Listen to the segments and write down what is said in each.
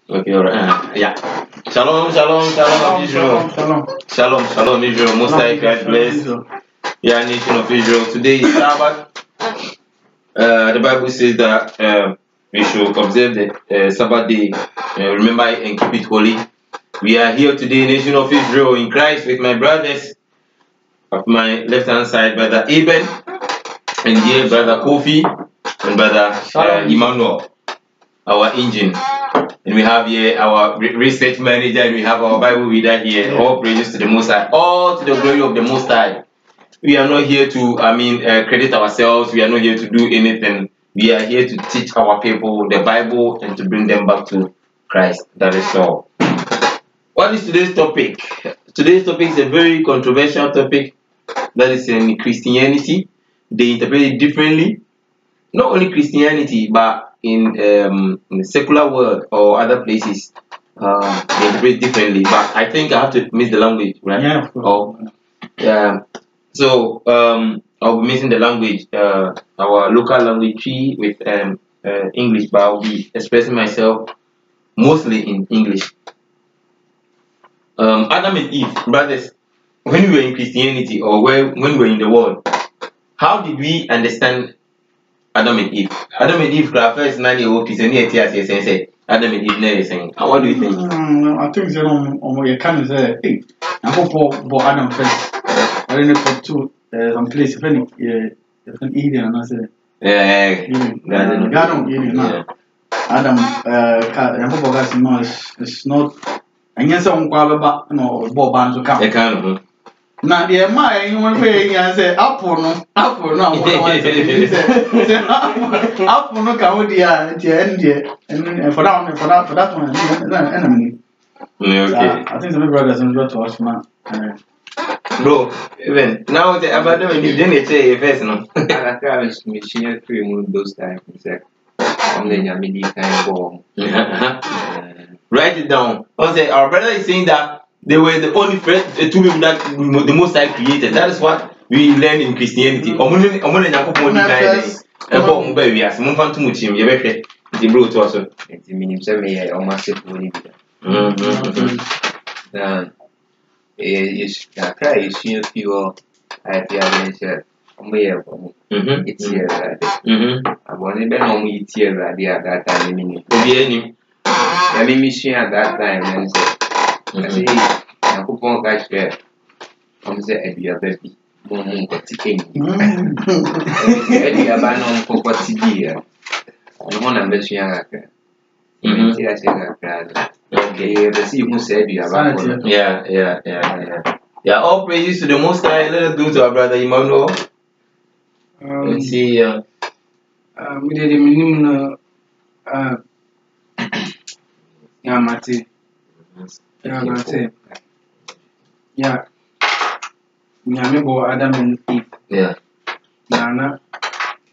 Okay, all right. Yeah. Shalom, Israel. Shalom, Israel. Most High God bless. Yeah, nation of Israel. Today is Sabbath. The Bible says that we should observe the Sabbath day, remember it and keep it holy. We are here today, nation of Israel, in Christ, with my brothers. Of my left hand side, brother Eben, and here brother Kofi, and brother Emmanuel, our engine. And we have here our research manager, and we have our Bible reader here. All praises to the Most High, all to the glory of the Most High. We are not here to, credit ourselves. We are not here to do anything. We are here to teach our people the Bible and to bring them back to Christ. That is all. What is today's topic? Today's topic is a very controversial topic. That is in Christianity. They interpret it differently. Not only Christianity, but in the secular world or other places, they interpret it differently. But I think I have to miss the language, right? Yeah, of course. So I'll be missing the language, our local language tree with English, but I'll be expressing myself mostly in English. Adam and Eve, brothers, when we were in Christianity or when we were in the world, how did we understand Adam and Eve? Adam and Eve, first 9-year-old Christianity, Adam and Eve, never saying. What do you think? I think you can say, hey, I hope for Adam first. I don't know for two, some place, if any, Eden, and I say, Eden, Adam, I hope it's not, and yes, I'm quite no Bob to come. Now, the mind, you want to pay and say, Apple, no, Apple, no, Apple, no, Cambodia, and for that one, enemy. I think the brothers and to us, man. Bro, even now, the abandonment, you didn't say a face, no. I was machine cream those times, only Yamidi kind bomb. Write it down. Our brother is saying that they were the only two people that the Most High created. That is what we learn in Christianity. I say, I hope one catch there. I'm saying, I be a baby. One got ticking. I be a banana for what's here. I want to bet you are okay, let's see who said you are. Yeah, all praises to the Most High. Let us go to our brother Emmanuel. Let's see. We did a minimum. Mate. Yeah, Adam and Eve. Yeah. Nana,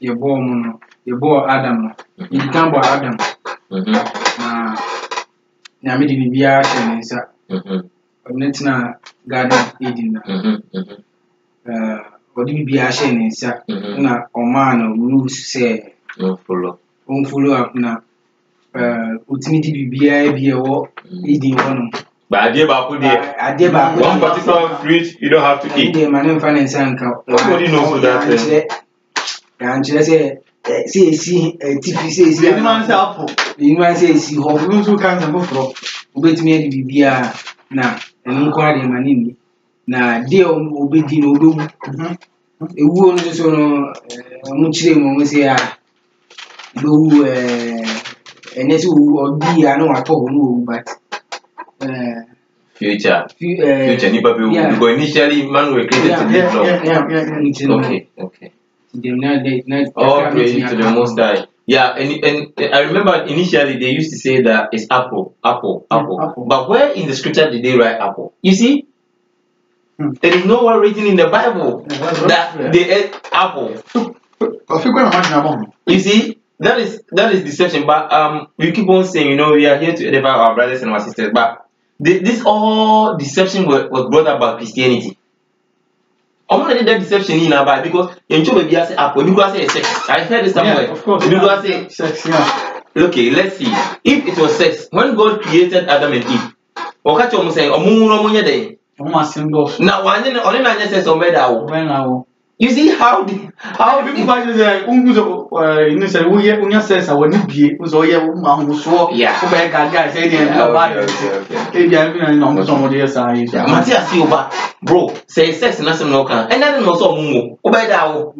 your boy Adam. You can't buy Adam. Yami didn't be action, sir. Netina Garden Eden. What did you be action, sir? Not or man or rules say, follow up now. Ultimately, be a walk, eating one. But I did about one particular fruit you don't have to eat. My name finance uncle. Nobody knows that. And just say, see, TP says, the man's apple. The man says, you have no two kinds of buffalo. Wait me to be now, and inquiry money. Now, dear obey no doom. A woman is on much name, say, do and yes, who be I know at all, but future, because initially man were created to live long. Okay. All praise to the Most High. Yeah, and I remember initially they used to say that it's apple. But where in the scripture did they write apple? You see, there is nowhere written in the Bible that they ate apple. You see. That is deception, but we keep on saying, we are here to edify our brothers and our sisters, but this all deception was brought up by Christianity. I'm not that deception in about because in Joe baby I say apple, you go say sex. I heard this somewhere. Of course. You go say sex, yeah. okay, let's see. If it was sex, when God created Adam and Eve, okay, I'm saying, now one says you see how people might say, you say, we says, I want to be, so yeah, yeah, bro, say sex and nothing no can, and then also mumu, obey thou.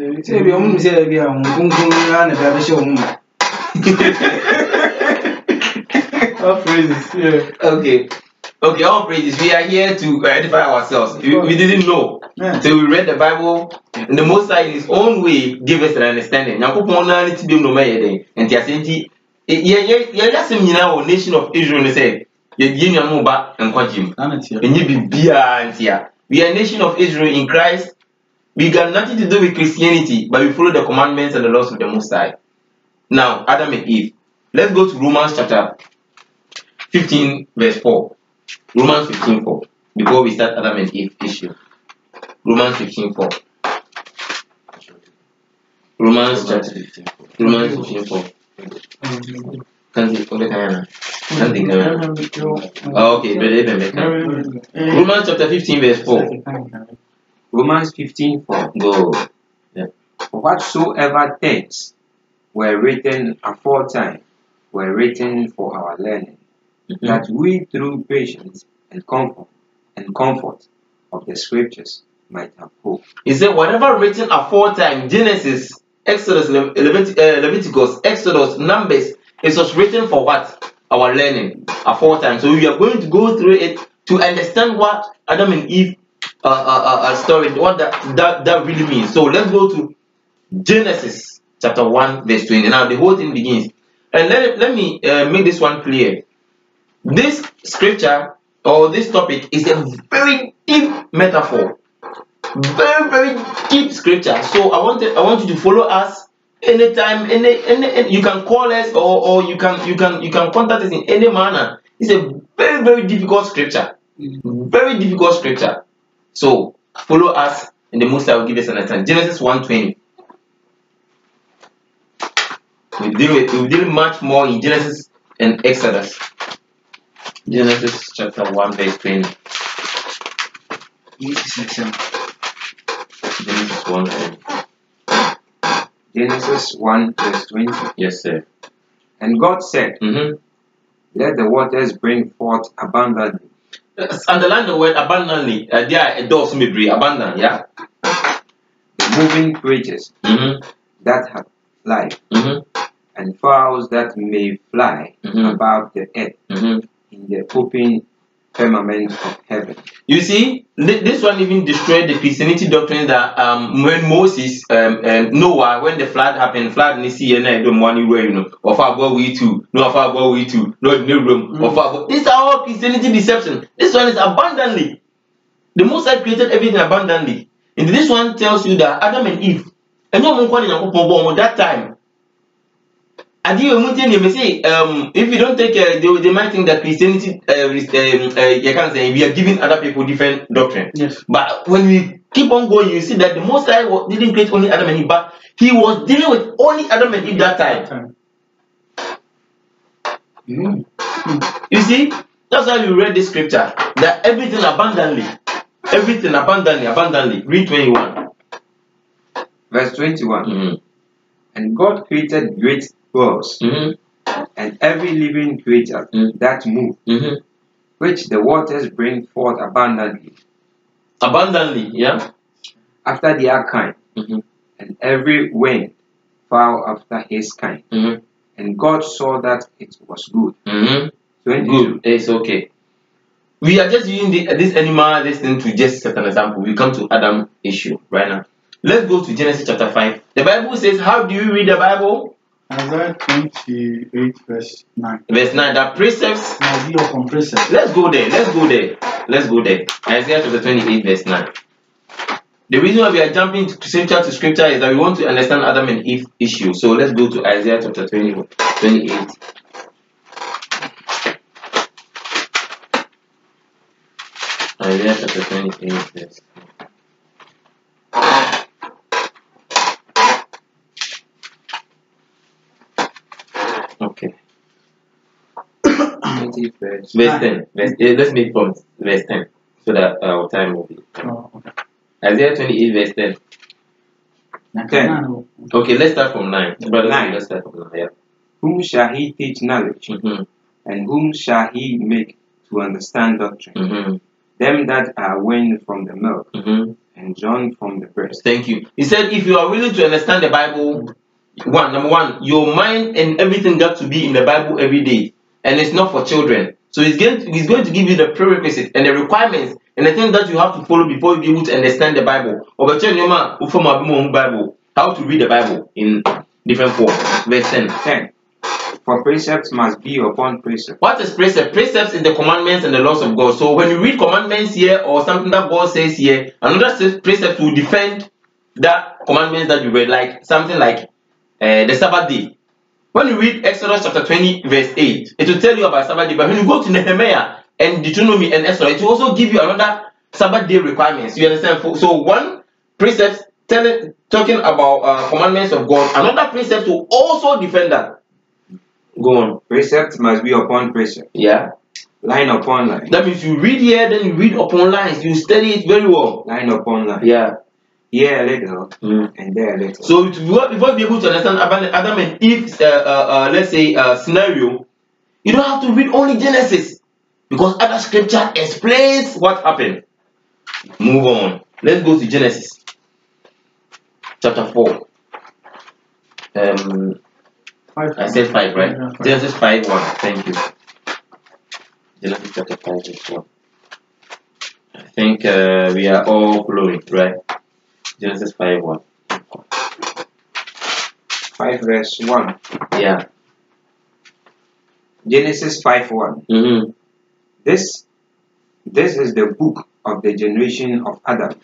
Okay. Okay, all praises. We are here to edify ourselves. We didn't know. Yeah. So we read the Bible, and the Most High in His own way give us an understanding. And just nation of Israel said, we are a nation of Israel in Christ. We got nothing to do with Christianity, but we follow the commandments and the laws of the Most High. Now, Adam and Eve. Let's go to Romans chapter 15, verse 4. Romans 15:4. Before we start Adam and Eve issue. Romans 15:4. Romans chapter 15:4. Romans 15:4. Okay, Romans chapter 15, verse 4. Romans 15:4. Go. Yeah. Whatsoever things were written aforetime were written for our learning, that we through patience and comfort of the scriptures might have hope. He said, whatever written aforetime, Genesis, Exodus, Leviticus, Exodus, Numbers, it was written for what? Our learning aforetime. So we are going to go through it to understand what Adam and Eve story, what that really means. So let's go to Genesis chapter 1, verse 20. Now the whole thing begins. And let me make this one clear. This scripture or this topic is a very deep metaphor, very, very deep scripture. So I want you to follow us anytime. Any you can call us or you can contact us in any manner. It's a very, very difficult scripture, very difficult scripture. So follow us, and the Most High will give us an understanding. Genesis 1:20. We deal much more in Genesis and Exodus. Genesis chapter 1, verse 20. Genesis 1:20. Genesis 1, verse 20. Yes, sir. And God said, let the waters bring forth abundantly. Underline the word abundantly. There are a doors may be abundant, yeah? Moving creatures that have life, and fowls that may fly above the earth in the open firmament of heaven. You see, this one even destroyed the Christianity doctrine that when Moses, Noah, when the flood happened, flood in the sea, and I don't want you know, of our we too, no of our we too, no room, of our. These are all Christianity deception. This one is abundantly. The Most High created everything abundantly. And this one tells you that Adam and Eve, and that time. And you may say, if you don't take care, they might think that Christianity, you can't say we are giving other people different doctrine. Yes. But when we keep on going, you see that the Most High didn't create only Adam and Eve, but He was dealing with only Adam and Eve that time. You see, that's why we read this scripture that everything abundantly. Read 21. Verse 21. And God created great birds and every living creature that move, which the waters bring forth abundantly. Abundantly, yeah. After their kind, and every winged fowl after his kind. And God saw that it was good. Good, it's okay. We are just using this animal, this thing to just set an example. We come to Adam issue right now. Let's go to Genesis chapter 5. The Bible says, how do you read the Bible? Isaiah 28 verse 9. Verse 9, that precepts. Precepts. Let's go there. Isaiah chapter 28 verse 9. The reason why we are jumping scripture to scripture is that we want to understand Adam and Eve issue. So let's go to Isaiah chapter 28. Isaiah chapter 28 verse. Okay. 20 verse. Verse 10. Let's make from verse 10 so that our time will be. Oh, okay. Isaiah 28 verse 10. 10. Okay, let's start from 9. Brother, 9. let's start from 9. Yeah. Whom shall he teach knowledge? And whom shall he make to understand doctrine? Them that are weaned from the milk and drawn from the breast. Thank you. He said, if you are willing to understand the Bible, number one, your mind and everything got to be in the Bible every day, and it's not for children. So he's going to give you the prerequisites and the requirements and the things that you have to follow before you be able to understand the Bible. Bible, how to read the Bible in different forms. Verse 10. 10. For precepts must be upon precepts. What is precept? Precepts is the commandments and the laws of God. So when you read commandments here or something that God says here, another precept will defend that commandments that you read, like something like the Sabbath day. When you read Exodus chapter 20 verse 8, it will tell you about Sabbath day. But when you go to Nehemiah and Deuteronomy and Exodus, it will also give you another Sabbath day requirements. You understand? So one precept talking about commandments of God, another precept will also defend that. Go on. Precept must be upon precept. Yeah. Line upon line. That means you read here, then you read upon lines. You study it very well. Line upon line. Yeah. Here a little and there a little. So before you be able to understand Adam and Eve's let's say scenario, you don't have to read only Genesis, because other scripture explains what happened. Move on. Let's go to Genesis chapter 4. I said 5, right? Yeah, 5. Genesis 5:1. Thank you. Genesis chapter 5 verse 1. I think we are all following, right? Genesis 5:1. 5 verse 1. Yeah. Genesis 5:1. This is the book of the generation of Adam.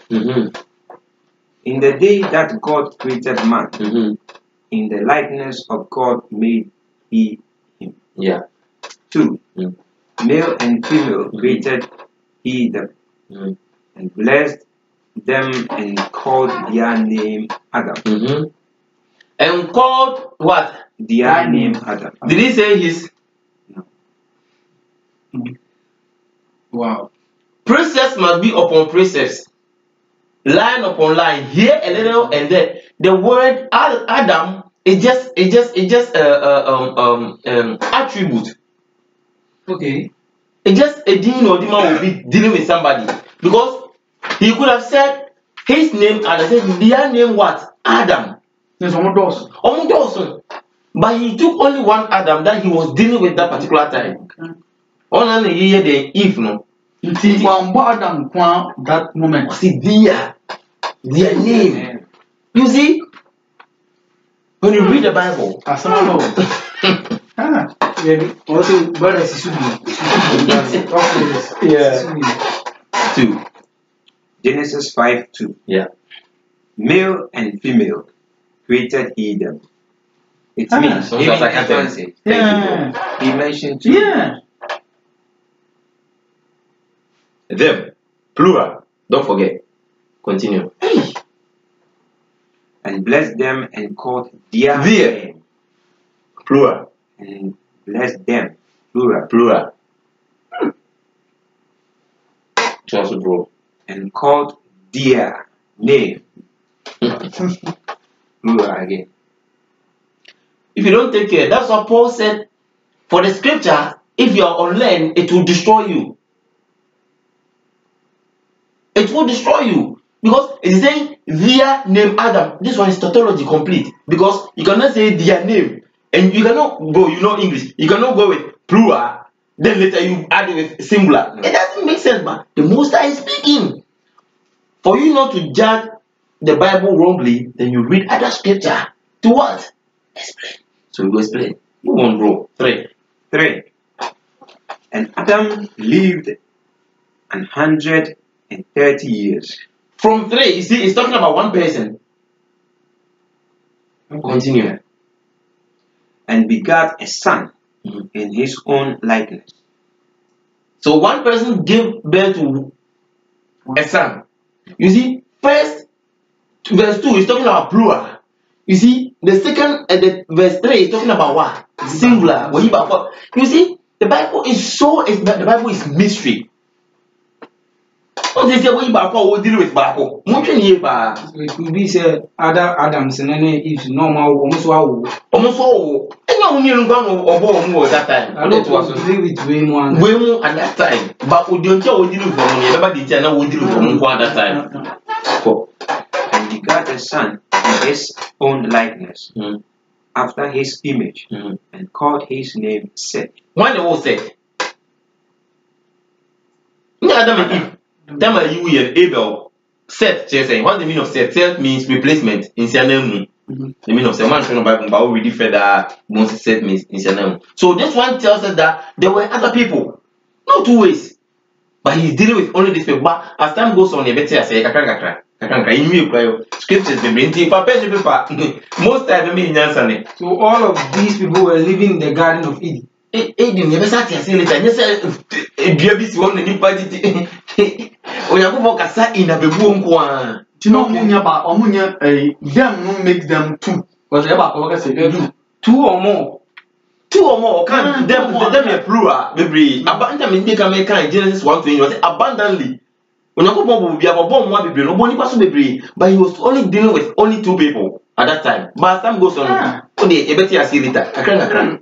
In the day that God created man, in the likeness of God made he him. Yeah. 2. Male and female created he them, and blessed them and called their name Adam. And called what? Their name Adam. Did he say his? No. Wow. Precepts must be upon precepts, line upon line, here a little and there. The word Adam is just attribute. Okay. It's just a demon or demon will be dealing with somebody, because he could have said his name and I said their name what? Adam. There's one doors. But he took only one Adam that he was dealing with that particular time. On the year the Eve no. Until one Adam that moment. See their name. You see, when you read the Bible, Also, brother, yeah. 2. Genesis 5:2. Yeah. Male and female created he them. It means So that's like I say. Yeah. he mentioned 2. Yeah. Them, plural. Don't forget. Continue. And blessed them and called their name. Plural. And blessed them. Plural. Plural. Just bro. And called their name. Plural again. If you don't take care, that's what Paul said. For the scripture, if you are unlearned, it will destroy you. It will destroy you. Because it is saying their name Adam. This one is tautology complete. Because you cannot say their name. And you cannot go, English. You cannot go with plural. Then later you add it with singular. It doesn't make sense, but the Most High is speaking. For you not to judge the Bible wrongly, then you read other scripture. To what? Explain. So you explain. Move on, bro. 3. And Adam lived 130 years. From 3, you see, it's talking about one person. Continue. And begat a son in his own likeness. So one person gave birth to a son. You see, first verse 2 is talking about plural. You see, the second the verse 3 is talking about what? Singular. You see, The Bible is the Bible is mystery. What they say when you back or deal with back? It could be said Adams and then if normal almost wow. Anyone you know that time. I don't want to live with Waymo at that time. But we don't deal with everybody did not deal with at that time. And he got a son in his own likeness, after his image, and called his name Seth. When the word Seth? Adam and Eve. Tell me you and Abel. Seth, saying, what's the meaning of Seth? Seth means replacement in Sianemu. The meaning of Seth, one from the Bible, but we read further, most Seth means in Sianemu. So this one tells us that there were other people, not two ways, but he's dealing with only this people. But as time goes on, you better say, scriptures, most time, so all of these people were living in the Garden of Eden. Eden, you better say later. You say, "Baby, one any party." Oyakubo kasa in a bebu nkwa. Tino omunya them no make them two. Because eba say two or more. Two or more can them a plural. Baby, abundantly make a Genesis 1:20. You say abundantly. Oyakubo will be about one baby. Nobody pass baby, but he was only dealing with only two people at that time. But as time goes on, only a better say later. Akran.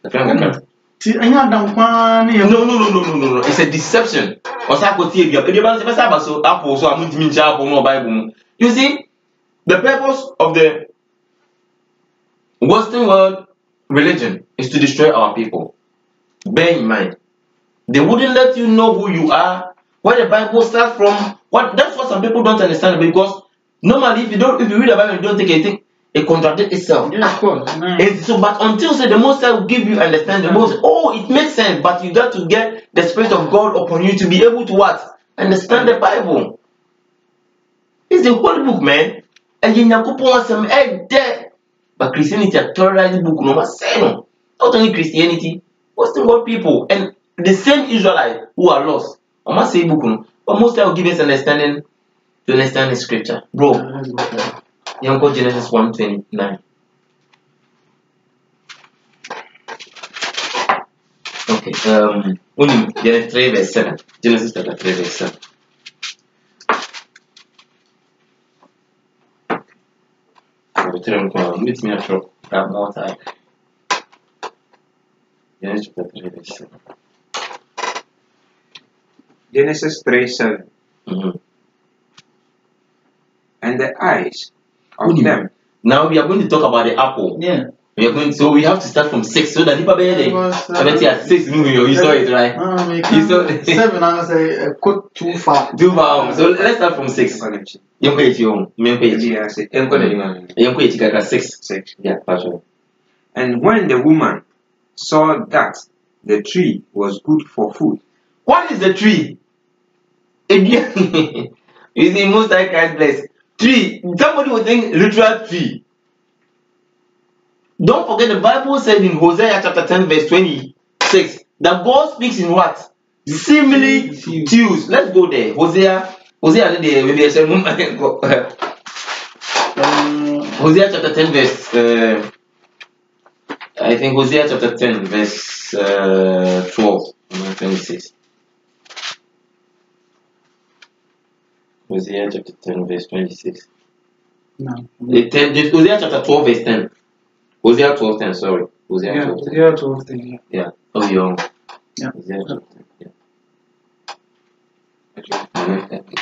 No. It's a deception. You see, the purpose of the Western world religion is to destroy our people. Bear in mind, they wouldn't let you know who you are, where the Bible starts from. That's what some people don't understand, because normally if you read the Bible, you don't take anything. It contradicts itself. Yeah, of course. And so, but until the Most High will give you understanding, it makes sense, but you got to get the Spirit of God upon you to be able to what? Understand the Bible. It's the whole book, man. And you know, some there. But Christianity, a terrorized book, no more. Not only Christianity, Western world people, and the same Israelites who are lost. I must say book, but Most High will give us understanding to understand the scripture, bro. Young Genesis 1:29. Okay. Genesis 3 verse 7. Genesis chapter 3 verse 7. Meet me at that more time. Genesis chapter 3 verse 7. Genesis 3:7. And the eyes of them. Now we are going to talk about the apple. Yeah. So we have to start from 6 so that people be there. 6 moving. You saw it, right? You saw 7. I say quote too far. Too far. So let's start from 6. Young page home. Young page. 6. Yeah, that's right. And when the woman saw that the tree was good for food. What is the tree? You see, most I can't bless. Tree. Somebody would think literal tree. Don't forget the Bible said in Hosea chapter 10 verse 26 that God speaks in what? Similitudes. Let's go there. Hosea maybe I say Hosea chapter 10 verse I think Hosea chapter 10 verse 12 26. Hosea chapter 10 verse 26. No. Hosea chapter 12 verse 10. Hosea 12:10, sorry. Hosea 12:10. Hosea 12:10. Yeah. Oh, young. Yeah. Hosea 12:10. Yeah.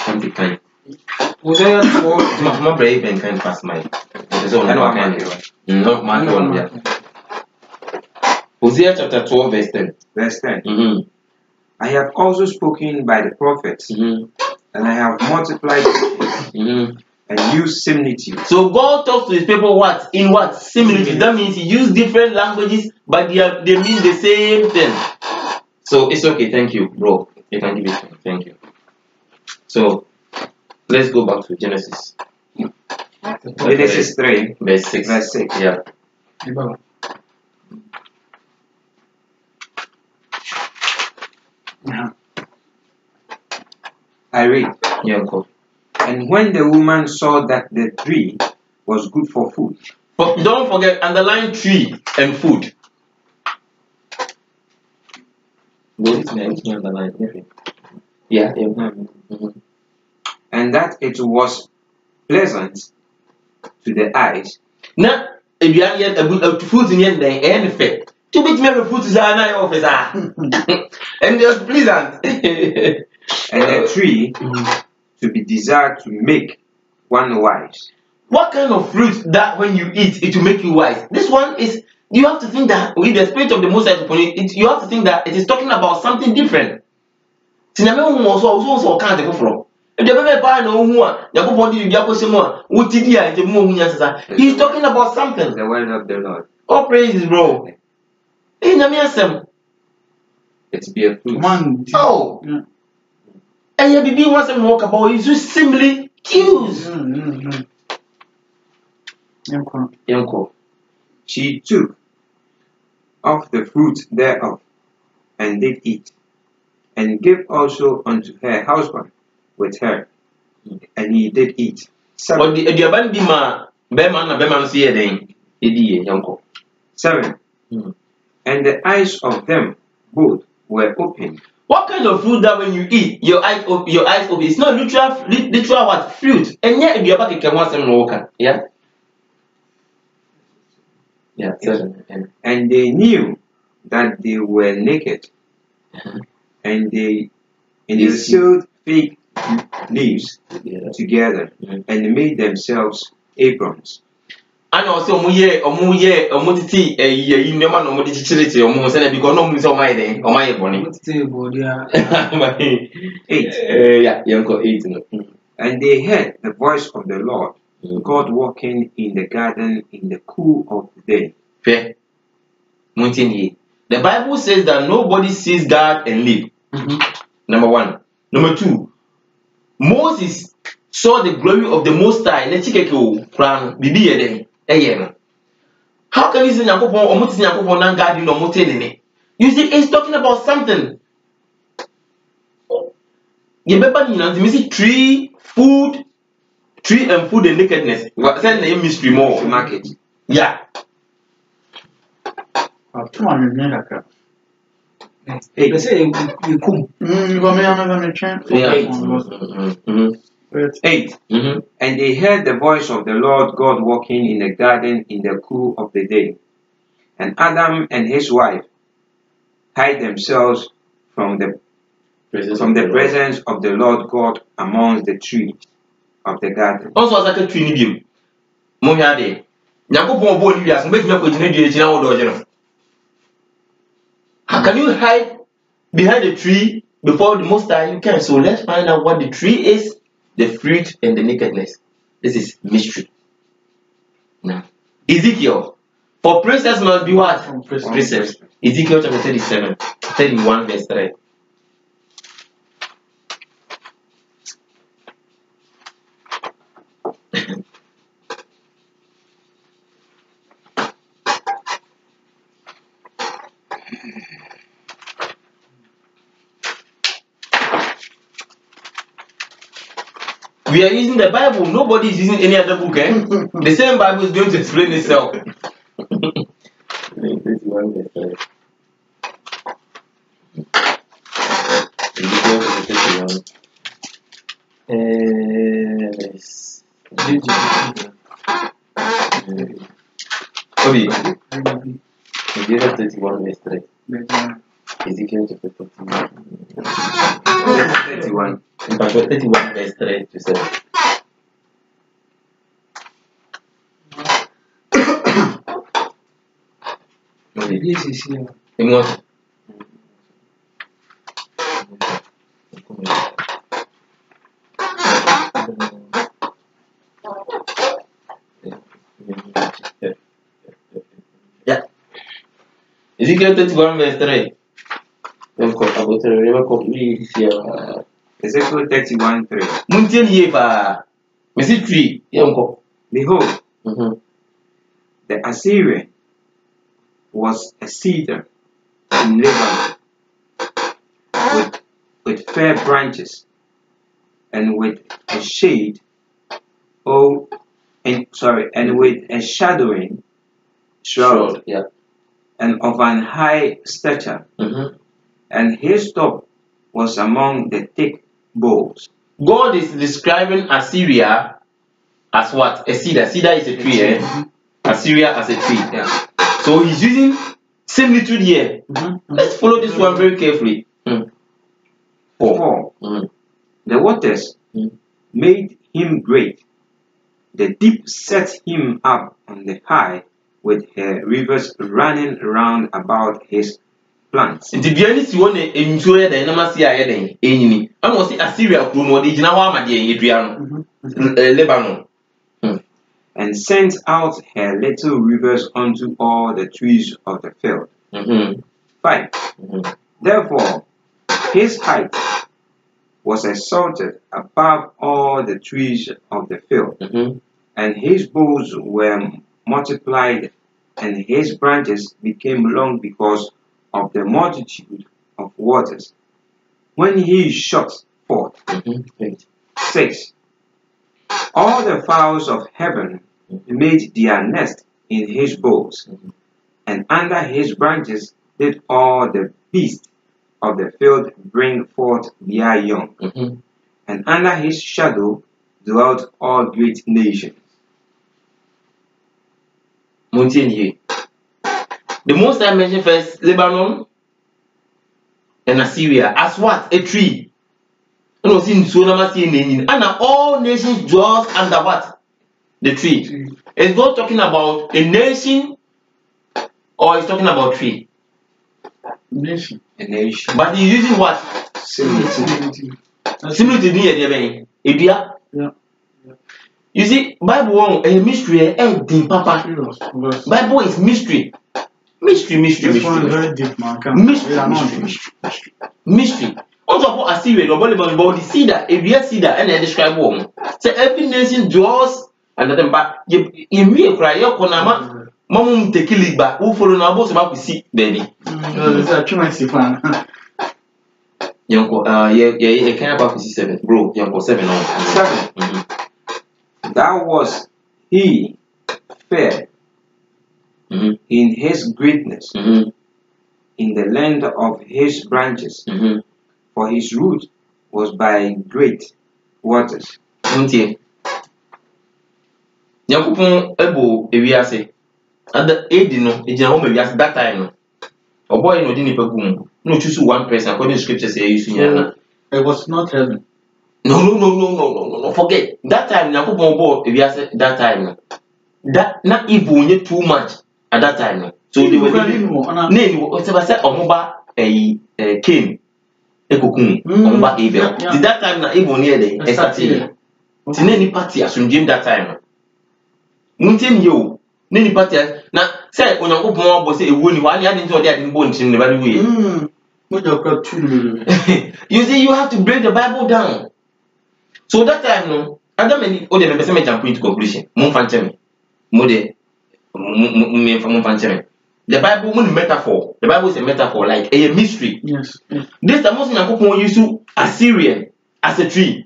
Something kind. Hosea 12. My brave and kind past my. I know I'm not my one. Yeah. Hosea chapter 12 verse 10. Verse 10. Mm-hmm. I have also spoken by the prophets, and I have multiplied and used similitude. So God talks to his people what? In what? Similitude. That means he used different languages, but they mean the same thing. So it's okay. Thank you, bro. You can give it. Thank you. So let's go back to Genesis. Genesis 3, verse 6. Verse 6. Yeah. I read. Yeah, cool. And when the woman saw that the tree was good for food. But don't forget, underline tree and food. Yeah. And that it was pleasant to the eyes. Now, if you have a food in the end, and effect. To which member food is an eye officer. And just pleasant. And a tree to be desired to make one wise. What kind of fruit that when you eat, it will make you wise? This one is, you have to think that with the spirit of the Most High upon it, you have to think that it is talking about something different. He's talking about something. The word of the Lord. Oh, praises, bro. It's be a fruit. Oh. And you be wants to walk about is just simply cues. She took of the fruit thereof, and did eat, and gave also unto her husband with her, and he did eat. But the Abandima, Beman see a day, Uncle. 7. And the eyes of them both were open. What kind of fruit that when you eat, your eyes open? It's not literal what fruit. And yet you're back can once and walk. Yeah. Yeah. 7. And they knew that they were naked, and they sewed fig leaves together, and made themselves aprons. I know so omutiti you never know omutiti chilete omusene because no muso my day or my body. 8. Yeah, yanko 8 no. And they heard the voice of the Lord God walking in the garden in the cool of the day. Fair. The Bible says that nobody sees God and live. Number 1. Number 2. Moses saw the glory of the Most High. How can you say you see, it's talking about something. You remember, tree, food, tree and food and nakedness. Send the mystery more market. Yeah. They say you come. 8. And they heard the voice of the Lord God walking in the garden in the cool of the day. And Adam and his wife hide themselves from the presence of the Lord God amongst the trees of the garden. Also, as a tree, how can you hide behind the tree before the Most High? You can. So let's find out what the tree is, the fruit, and the nakedness. This is mystery. Now, Ezekiel. For precepts must be what? Precepts. Ezekiel chapter 37, 31 verse 3. We are using the Bible. Nobody is using any other book. The same Bible is going to explain itself. Ezekiel 31 verse 3. Ezekiel chapter 31. 31 verse 3 to 7. This is here. Yeah. Ezekiel 31 verse 3. Ezekiel 31 3. Behold, the Assyrian was a cedar in Lebanon with fair branches and with a shade, and with a shadowing shroud, yeah, and of an high stature, and his top was among the thick boughs. God is describing Assyria as what? A cedar. Cedar is a tree, eh? Assyria as a tree. Yeah. So he's using similitude here. Let's follow this one very carefully. 4. The waters made him great. The deep set him up on the high, with her rivers running round about his plants. Nti bia ni si won ensuo ya dan na ma si aye dan enyini. Am wo si Assyria kuro no de gina ho amade edua no. Lebanon. And sent out her little rivers unto all the trees of the field. 5. Therefore, his height was exalted above all the trees of the field, and his boughs were multiplied, and his branches became long because of the multitude of waters, when he shot forth. 6. All the fowls of heaven made their nest in his boughs, and under his branches did all the beasts of the field bring forth their young, and under his shadow dwelt all great nations. The Most I mentioned first Lebanon and Assyria as what? A tree. And all nations dwell under what? The tree. Is God talking about a nation or is talking about tree? Nation. A nation. But he's using what? Similitude. Similitude. Yeah. You see, Bible a mystery, Papa. Bible is mystery. Mystery. This one is very deep, man. Mystery. Also, for Assyria, the cedar, if you see that, and I describe one. So every nation draws and then back. You may cry, your Konama, Mamum Tekili back, who follow now, both about to see, baby. It's a tremendous plan. Yanko, yeah, can't about 57, bro. Yanko 7 on 7. That was he fair in his greatness, in the length of his branches, for his root was by great waters. Yakupon ebo ewiase. Ada edi no, ejina ho ewiase that time no. Oboy no di ni pagum. No choose one person according to scripture say you sunya. It was not heaven. No. Forget. That time Yakupon bo ewiase that time. That not evil only too much at that time. So they were name whatever said omoba came ekokun omoba evil. Did that time na evil near the started. Ti any party asumdiem that time. Muntin yo nini party na say onyankopon obo say ewu ni wale ade nti ode ade nbo nchin ne ba we. You see, you have to break the Bible down. So that time no Adam and ode me person me jump into conclusion. Mon fancheme. The Bible is a metaphor. The Bible is a metaphor, like a mystery. Yes. This the most important use to Assyrian as a tree.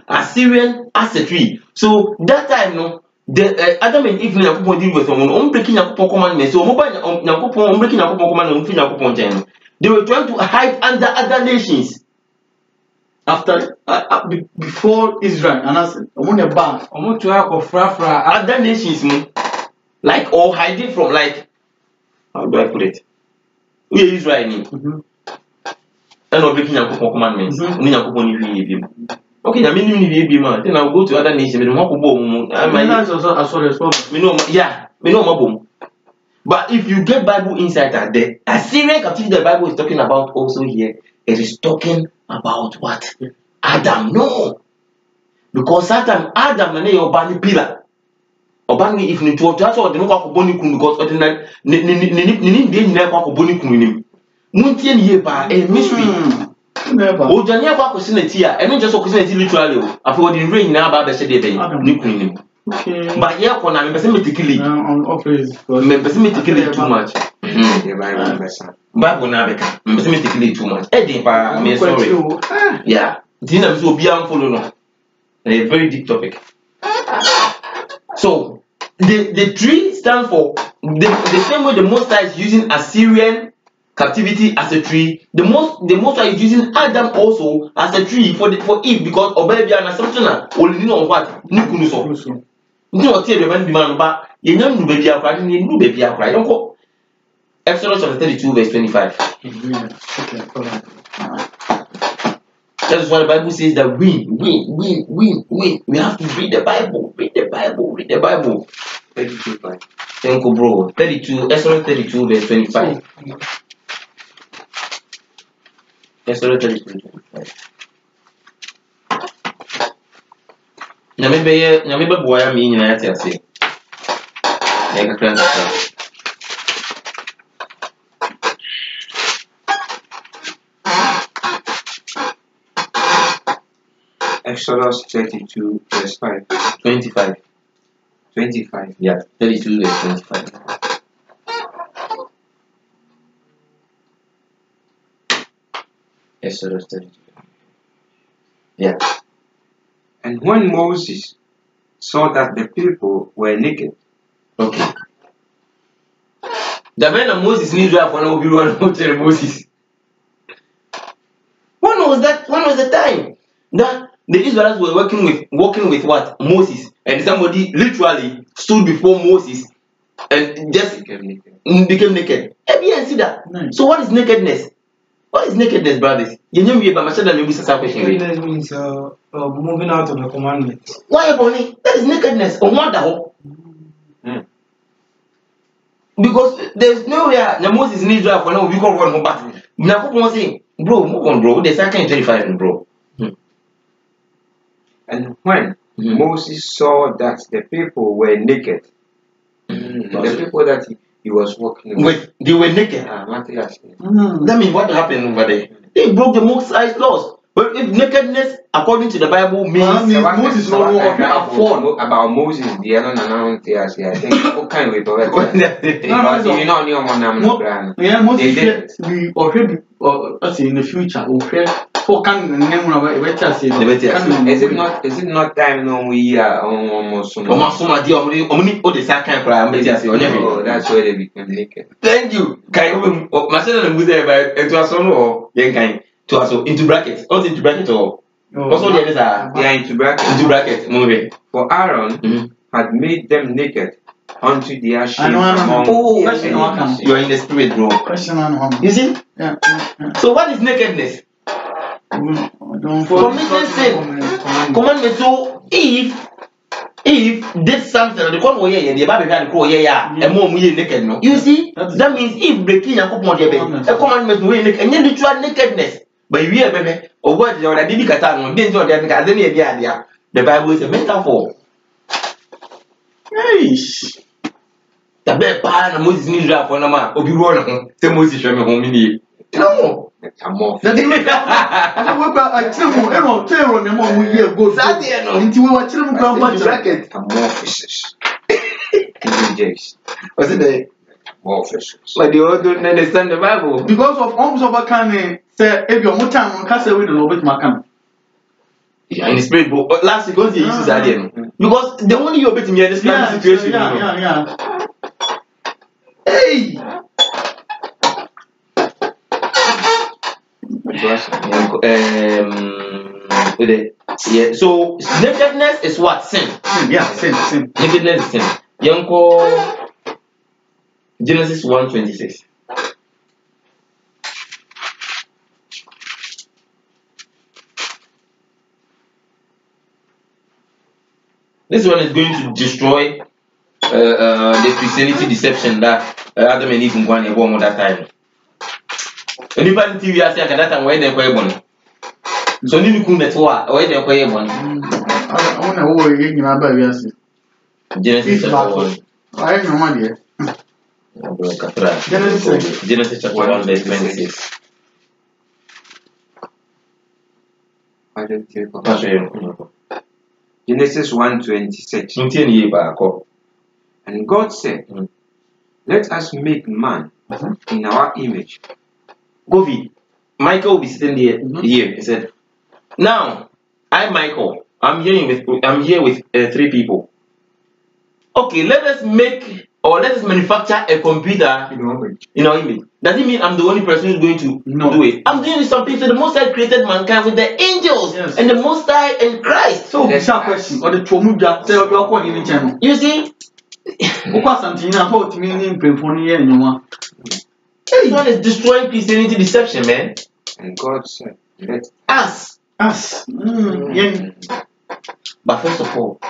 Assyrian as a tree. So that time, no, the Adam and Eve deal with someone breaking a commandment. So breaking a commandment. They were trying to hide under other nations. After before Israel, and as other nations, like or hiding from, like, how do I put it? We are Israel, and not breaking a commandments. Okay, I mean, then I'll go to other nations. But if you get Bible insight that the Assyrian captivity the Bible is talking about also here, it is talking about what? Adam, no. Because Adam and your body pillar. Obani if you to that's what the no boni kun because ordinary ni never boni kun. Muntie ye ba a mystery. never. O jani akwa kwesị a eno just kwesị literally o. Afọ the rain na ba be shede be ni kun ni. Okay. But here for now, me person metically. Me person metically too much. Bible na beka. Me person metically too much. Edin pa me sorry. Yeah. Dina so be am follow no. A very deep topic. So the tree stands for the same way the Most High is using Assyrian captivity as a tree. The most one is using Adam also as a tree for Eve because Obey and assumption only know what Nikunu so. You know, tell the man demand back. You know, baby, I cried. You know, baby, I cried. Don't go. Exodus chapter 32, verse 25. That is why the Bible says that we have to read the Bible. Read the Bible. Read the Bible. 32, right? Thank you, bro. 32, Exodus 32, verse 25. Exodus 32, 25. Nyame be boya me nyina yate ase. Ya kakra kakra. Exodus 32, verse 5. 25. 25. Yeah, 32 verse 25. Exodus 32. Yeah. And when Moses saw that the people were naked. Okay. The man of Moses needs to have one of Moses. When was that? When was the time that the Israelites were working with what? Moses, and somebody literally stood before Moses and just became naked. Everyone see that. Nice. So what is nakedness? What is nakedness, brothers? You know me, but my son means Nakedness means moving out of the commandments. why Bonnie? That is nakedness. On what the because there's nowhere the Moses in Israel for now we can run back. Now people saying, bro, move on, bro. There's second 25, bro. And when Moses saw that the people were naked, the people that he was walking with, they were naked. That means what happened over there? They broke the Most High's laws. But if nakedness, according to the Bible, means Moses no afford about Moses, the other announced I think what kind of people you know yeah, Moses we already in the future for can name is it not time no we are almost oh the second cry that's where they became naked. Thank you. Can you my son and Moses into a son or then to also into brackets, not into brackets or also the others are into brackets. Moving. For Aaron had made them naked unto their shame. You are in the spirit, bro. You see? Yeah. So what is nakedness? Committing sin. Commandment. So if did something, the one way the Bible can call and more naked, no. You see, that means if breaking a commandment way naked, and literal nakedness. But we are baby, or what you already did the Bible is a metaphor. The best part of Moses needs to have one of my Obi-Wan, the Moses from home in no. That but they all don't understand the Bible. Because of almost of a can say if you're more time on Castle with a little bit more. Yeah, in the spirit, but last week, because because the only you're betting me understand the situation. Yeah. Hey! Yeah, so nakedness is what? Sin. Sin. Nakedness is sin. Yanko Genesis 1:26. This one is going to destroy the Christianity deception that Adam and Eve won a war that time. And if I TV I say at that time where they were born. So you could met where they were born. I want to hold in your baby. Genesis chapter 1. I have no money. Genesis chapter 1 verse 26. Genesis 1:26. And God said, let us make man in our image. Govi, Michael will be sitting here. He said, now, I'm here with 3 people. Okay, let us make or let us manufacture a computer in our image. Does it mean I'm the only person who's going to do it? I'm doing it with some people. The Most High created mankind with the angels and the Most High and Christ. So that's a question. Or the Tomuja, say, you're calling in channel. You see? This one is destroying Christianity deception, man. And God said, let us. But first of all,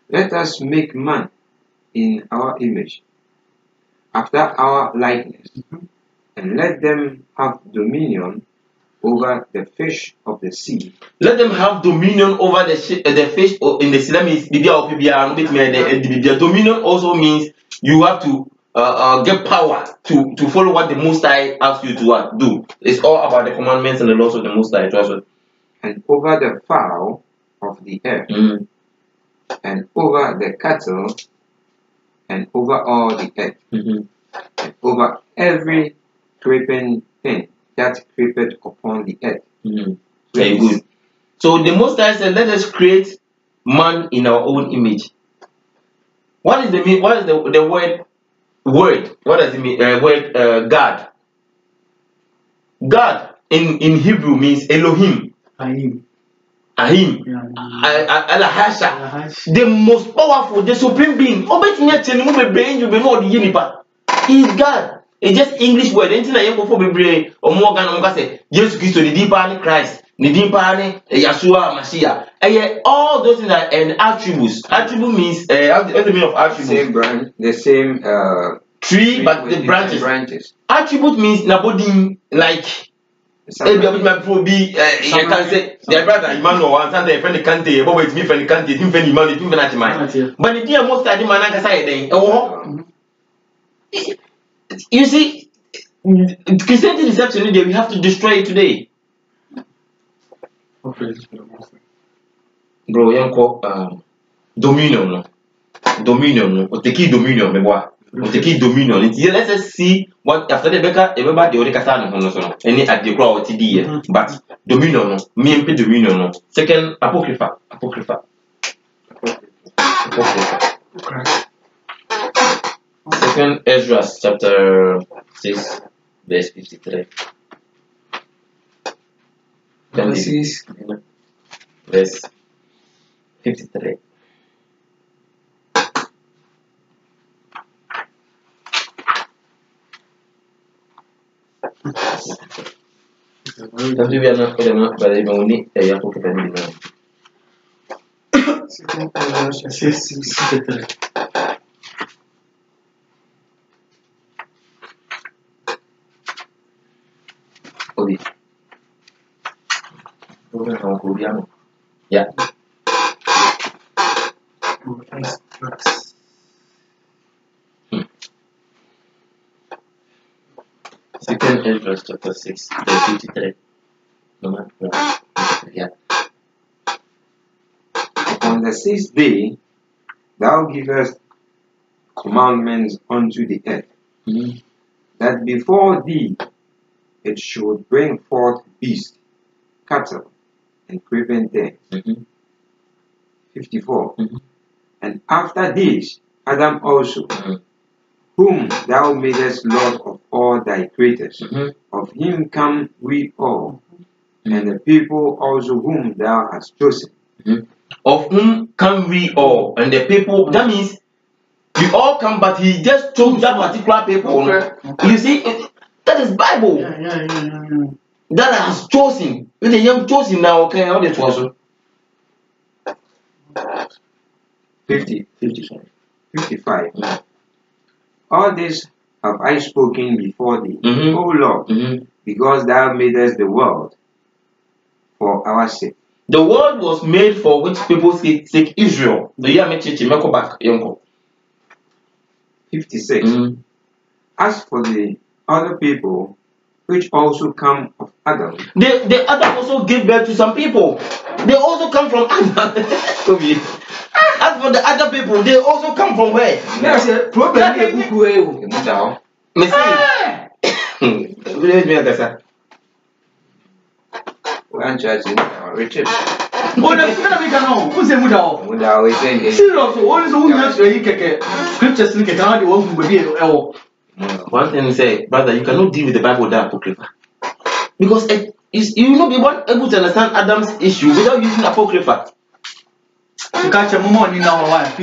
let us make man in our image, after our likeness, and let them have dominion over the fish of the sea. Let them have dominion over the fish in the sea. That means dominion also means you have to get power to follow what the Most High asks you to do. It's all about the commandments and the laws of the Most High. And over the fowl of the air, and over the cattle, and over all the earth, and over every creeping thing that creepeth upon the earth. Very good. So the Most High said, let us create man in our own image. What is the mean? What is the word? Word. What does it mean? Word God. God in Hebrew means Elohim. Ahim. Alahasha. The most powerful, the supreme being. He is God. It's just English word. Anything I go for be or more than say Jesus Christ, the deeper Christ, the deeper Yeshua Mashiach. And all those things are and attributes. Attribute means what's the meaning of attribute? Same branch, the same tree, but the branches. Attribute means nobody like. Maybe my pro be you can say the brother Emmanuel one Sunday friend can't say but it's me friend can't him friend Emmanuel him friend man. But the dear most of the man can say then. You see, Christianity deception today, we have to destroy it today. Bro, yanko dominion. What the key dominion, me boy. What the key dominion. Let us see what after the Becca, everybody already can no. Any at the crowd TD, but dominion, me and dominion. Second apocrypha. Second Ezra chapter 6 verse 53. Verse 53. Tapi we are not but even we need a apocrypha. Second Ezra 6:53. Yeah. Second Ezra chapter 6, verse 53. Yeah. On the sixth day, thou givest commandments unto the earth, that before thee it should bring forth beasts, cattle, and creeping things. 54. And after this, Adam also, whom thou madest Lord of all thy creatures, of him come we all, and the people also whom thou hast chosen. Of whom come we all, and the people, that means we all come, but he just chose that particular people. You see, that is Bible. That has chosen. With the young chosen now, okay, how they chose. 55. All this have I spoken before thee, O Lord, because thou madest the world for our sake. The world was made for which people's sake? Israel. The year make back, 56. As for the other people, which also come of Adam, the Adam also gave birth to some people. They also come from Adam. As for the other people, they also come from where? Yes, problem is Richard, Oh, that's gonna be canon. Who's a muda? Muda always saying Serious. What is the woman's way? Scriptures in the Canada won't be here. One thing to say, brother, you cannot deal with the Bible without apocrypha. Because you will not be able to understand Adam's issue without using apocrypha. You catch a moment in our wife.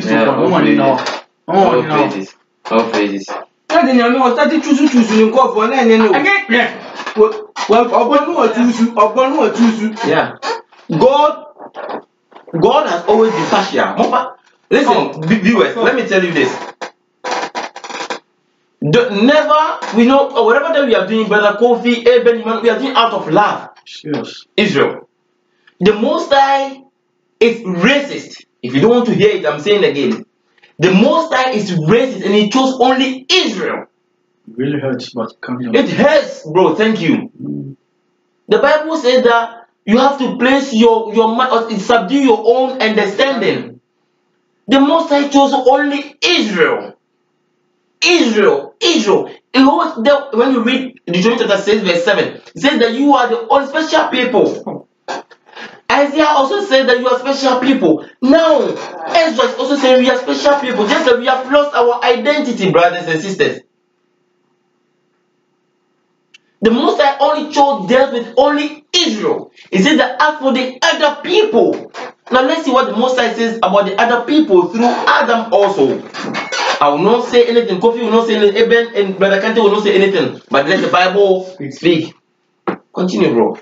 All praises. All praises. I didn't know what to choose in call for an end. Yeah. God has always been partial. Listen, viewers, let me tell you this. Never, we know, whatever that we are doing, Brother Kofi, Eben, we are doing out of love. Yes. Israel. The Most High is racist. If you don't want to hear it, I'm saying again. The Most High is racist and he chose only Israel. It really hurts, but come on. It hurts, bro. Thank you. The Bible says that you have to place your mind, subdue your own understanding. The Most High chose only Israel. Israel. When you read Deuteronomy chapter 6, verse 7, it says that you are the only special people. Isaiah also said that you are special people. Now, Ezra is also saying we are special people. Just that we have lost our identity, brothers and sisters. The Most High only dealt with only Israel. He says that as for the other people. Now let's see what the Most High says about the other people through Adam also. I will not say anything. Kofi will not say anything. Eben and Brother Kante will not say anything. But let the Bible speak. Continue, bro.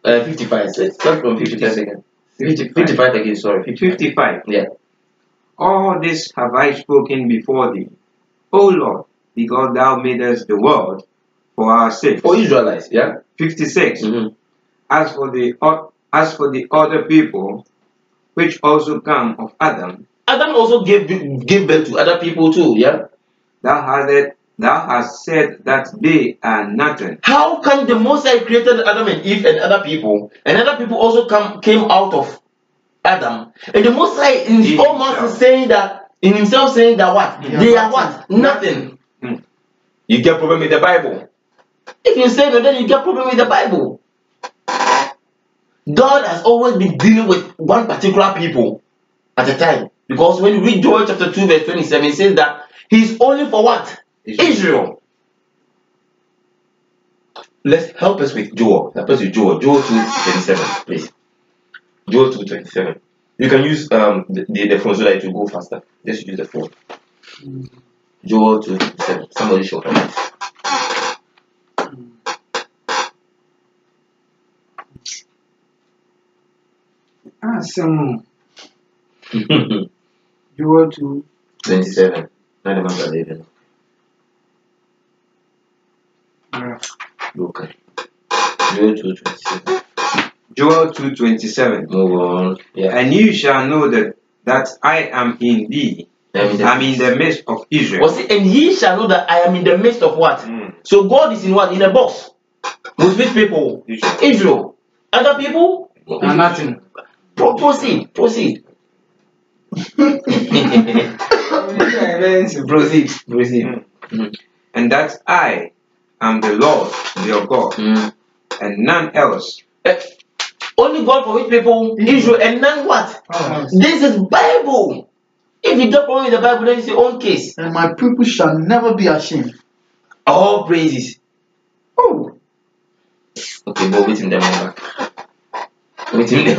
55. Start from 55 again. 55 again, sorry. 55. Yeah. All this have I spoken before thee, O Lord, because thou madest the world for our sake. For Israelites, yeah. 56. Mm-hmm. As for the other people, which also come of Adam, Adam also gave birth to other people too, yeah. Thou hast said that they are nothing. How come the Most High created Adam and Eve and other people also came out of Adam, and the Most High in his own mouth is saying that in himself saying that what they are what nothing. You get problem with the Bible. If you say that, then you get problem with the Bible. God has always been dealing with one particular people at a time. Because when you read Joel chapter 2 verse 27, it says that he's only for what? Israel. Let's help us with Joel. Help us with Joel. Joel 2:27, please. Joel 2:27. You can use the phone so that it will go faster. Just use the phone. Joel 2:27. Somebody show me this. Some Joel 2:27. Not the man 11. Okay. Joel 2:27. Joel 2:27. Move on. Yeah. And you shall know that I am in thee. I'm in the midst of Israel. Was it? And ye shall know that I am in the midst of what? So God is in what? In a box. With which people? Israel. Other people? nothing. Proceed. Proceed. And that I am the Lord your God, and none else. Only God for which people? Israel, and none what? This is Bible. If you don't problem with the Bible, then it's your own case. And my people shall never be ashamed. All praises. Oh. Okay, but wait in the moment. Wait in the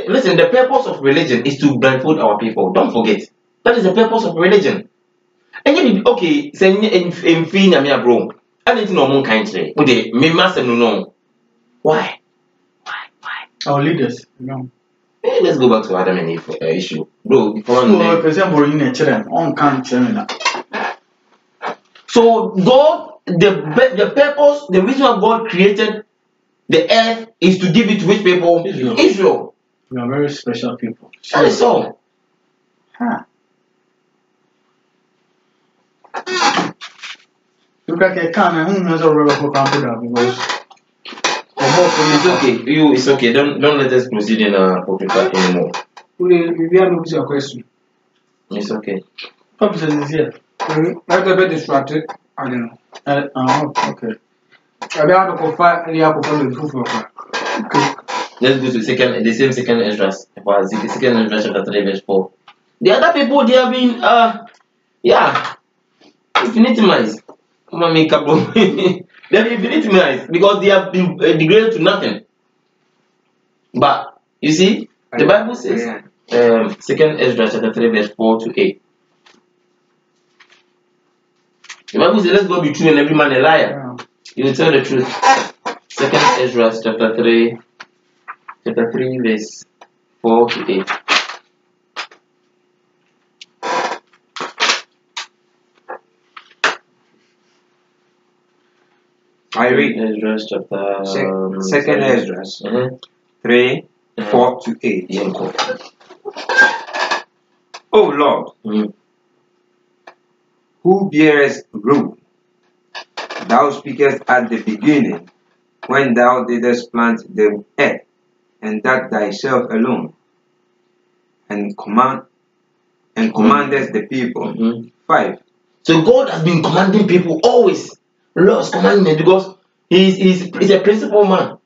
Listen, the purpose of religion is to blindfold our people. Don't forget. That is the purpose of religion. And you okay, say in Fina, bro. I didn't know more country. Okay, me must know. Why? Our leaders, you know. Hey, let's go back to Adam and Eve issue. Bro, so God, the purpose, the reason why God created the earth is to give it to which people? Israel. We are very special people. That is all. Look at the can and who knows it's okay. It's okay. Don't let us proceed in Apocrypha anymore. A question. It's okay. Purpose is here. I'm a bit distracted. I don't know. Okay. I be out of fire and you have to follow the full. Let's go to the same second Esdras. The second Esdras chapter 3 verse 4. The other people, they have been infinitized. They have been infinitized because they have been degraded to nothing. But you see, the Bible says, second Esdras chapter 3 verse 4 to 8. The Bible says, let's go be true and every man a liar. You will tell the truth. Second Esdras chapter 3 verse 4 to 8. I read Esdras chapter second Esdras 3 4 to 8. Yeah. Oh Lord, who bearest rule? Thou speakest at the beginning, when thou didst plant the earth, and that thyself alone, and commandest the people. 5. So God has been commanding people always. Lord's commandment because he's a principal man.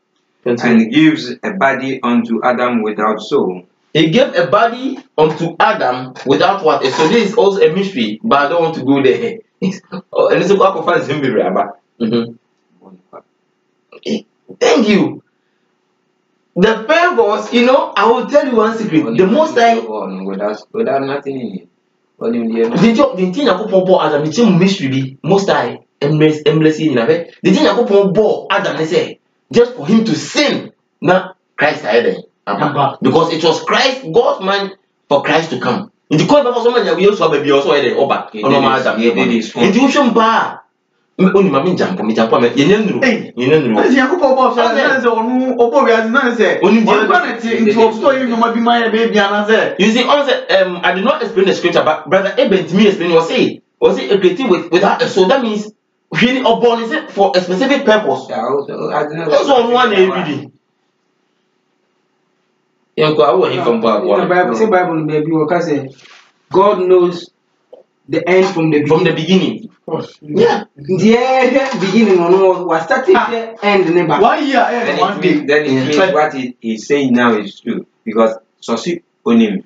And gives a body unto Adam without soul. He gave a body unto Adam without what? So this is also a mystery, but I don't want to go there. And it's thank you. The favors, I will tell you one secret. The most time without nothing in it. the thing I put Adam, the same mystery most time endlessly in the thing I put Adam, they say just for him to sin. Now Christ ahead because it was Christ, God's mind for Christ to come. In the court of someone we also have also ahead over Adam. In the ocean bar. Only mammy jump me jump on it. You know, Yakupo boss, I said, only into my baby, and I said, you see, I did not explain the scripture, but brother Eben to me explain was it a creative without a soul? That means really born is it for a specific purpose. I don't know. That's on one every In the Bible, baby, because God knows the end from the beginning. From the beginning. of course. Yeah. The beginning was starting the end never. 1 year and 1 day. Then it means what he's saying now is true. Because Sosi Onim,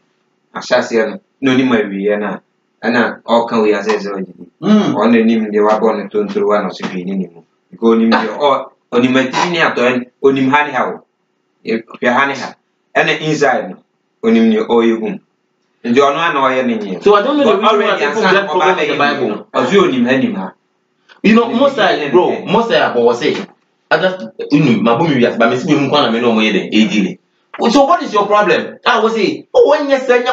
Ashasian, no Nima, and all can we assess on the name they were born to one of Sipi anymore. Go Nim or Onimatini to Onim Hanihow. If you're Haniha. And the inside Onim your oil boom. And you are not knowing. So I don't know the reason why people get problem with the Bible. As you name anymore. Most was saying, so what is your problem? I was saying, when you say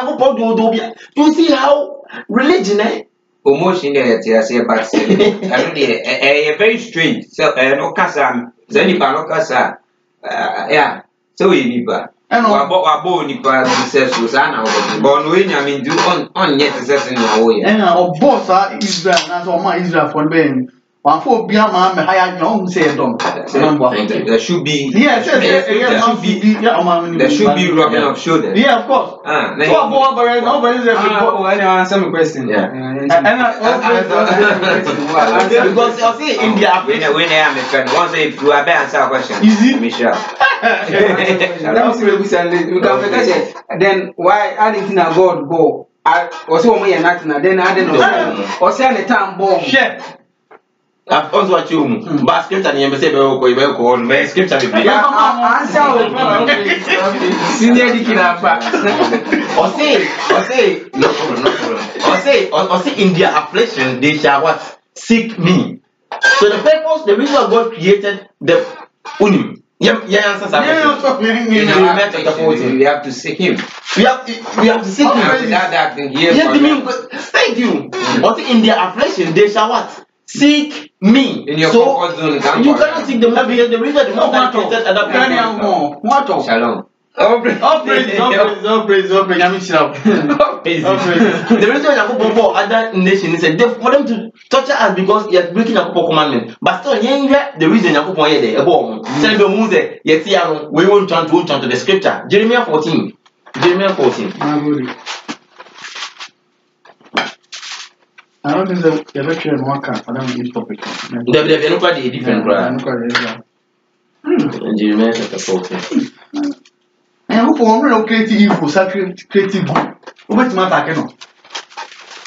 you see how religion, Almost there, but a very strange. So, no casa, Zenipa, no casa. Yeah, so we and what Nipa says Susanna, but when I mean, do on yet assessing your way. And boss Israel, that's all my Israel for being. One for beyond my higher young say don't. There should be there should be rubbing of shoulders. Yeah, of course. Answer my question. Because I see India when I am a friend, once if you are better answer a question. Easy, Michelle. Then why I didn't know God go? I was only a night and then I didn't know. Or say the time bomb. I've also watched you, but scripture and you say, "Oh, scripture." Senior Dikina, or say, in their affliction they shall what? Seek me. So the purpose, the reason why God created the unim. We have to seek him. We have to seek him. Thank you. Or say, in their affliction they shall what? Seek me. In your comfort zone, you cannot seek them. The reason the most created at that point. Shalom. All praise. I mean, shut up. The reason I go for other nations is for them to torture us because you're breaking a couple commandment. But still, the reason I go for here, a bomb. Tell the Moses, yet we won't turn to the scripture. Jeremiah 14. I don't think that the lecture in one camp. I don't know this topic. There are nobody different, right? Jeremiah chapter 14. And who for creative evil, creative good. What's my attack?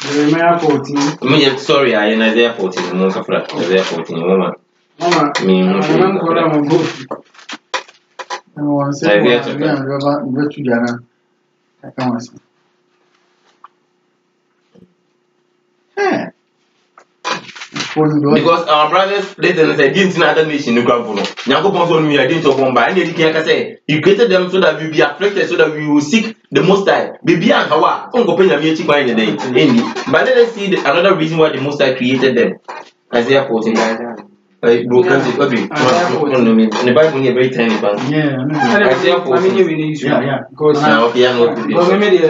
Jeremiah 14. Sorry, I in Isaiah 14. Isaiah 14. Mama. I'm going to because our brothers later said, didn't see other nation in Grandpa. Yanko told me I didn't talk one by any say you created them so that we be afflicted, so that we will seek the Most High. Baby and Hawa, Uncle Pena Michi by the day. But let us see another reason why the Most High created them. Isaiah 14. The Bible is very tiny. Isaiah 14.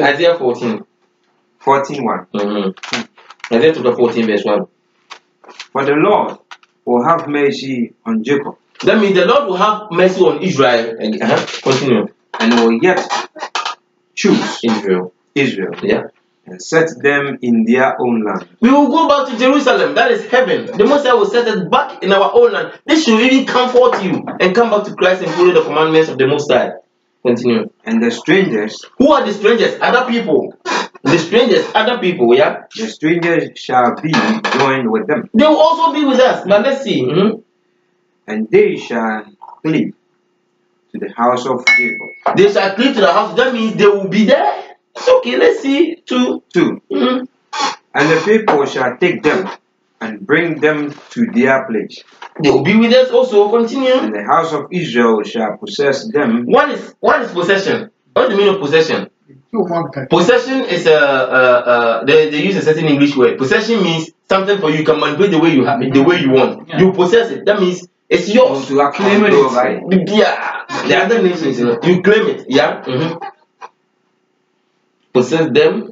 Isaiah 14. 14:1. Isaiah chapter 14 verse 1. For the Lord will have mercy on Jacob. That means the Lord will have mercy on Israel. Continue. And will yet choose Israel. Yeah. And set them in their own land. We will go back to Jerusalem. That is heaven. The Most High will set us back in our own land. This should really comfort you and come back to Christ and follow the commandments of the Most High. Continue. And the strangers. Who are the strangers? Other people. The strangers, other people, yeah? The strangers shall be joined with them. They will also be with us. Now let's see. And they shall cleave to the house of Jacob. They shall cleave to the house. That means they will be there. It's okay, let's see. 2. And the people shall take them and bring them to their place. They will be with us also. Continue. And the house of Israel shall possess them. What is possession? What do you mean of possession? Possession is they use a certain English word. Possession means something for you. You can manipulate the way you have it, the way you want. Yeah. You possess it. That means it's yours. To claim it, right? Yeah. The other nations, you claim it. Yeah. Possess them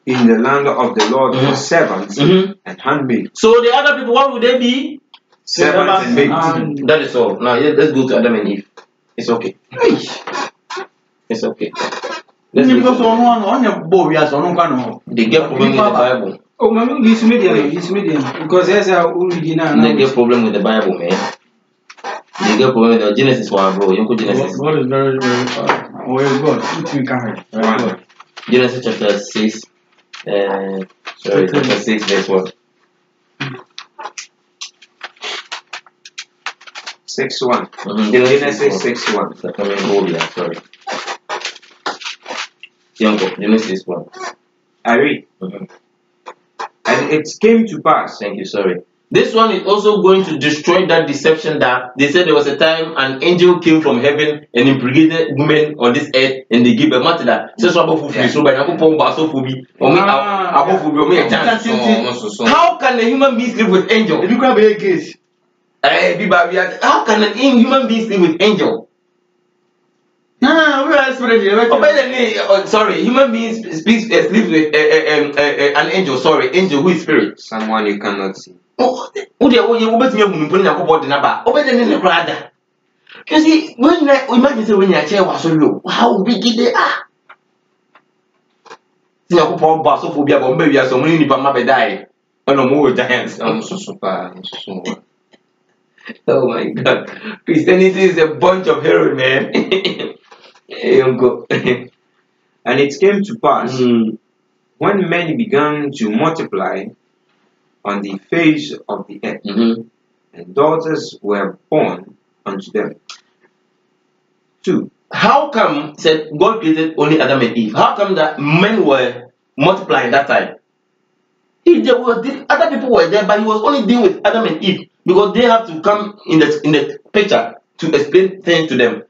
in the land of the Lord for servants and handmaids. So the other people, what would they be? Servants and maids. That is all. Now let's go to Adam and Eve. It's okay. It's okay. They get problem with the Bible. Oh, man, he's medium. Because there's a original. They get problem with the Bible, man. They get problem with the Genesis one, bro. You go Genesis. God is very, very God. Genesis chapter 6. Chapter 6, verse 1. 6:1. Genesis 6:1. Sorry. Genesis 1. I read. And it came to pass. Thank you, sorry. This one is also going to destroy that deception that they said there was a time an angel came from heaven and impregnated women on this earth and they give a matter that how can a human being sleep with angel? If you can be a case. How can an human being sleep with angel? Sorry, human beings sleep with an angel. Sorry, angel who is spirit. Someone you cannot see. You see, when imagine when your chair was so low, how big they are. Oh my God, Christianity is a bunch of heroin, man. And it came to pass when men began to multiply on the face of the earth, and daughters were born unto them. 2. How come said God created only Adam and Eve? How come that men were multiplying that time? If there were other people were there, but he was only dealing with Adam and Eve because they have to come in the picture to explain things to them.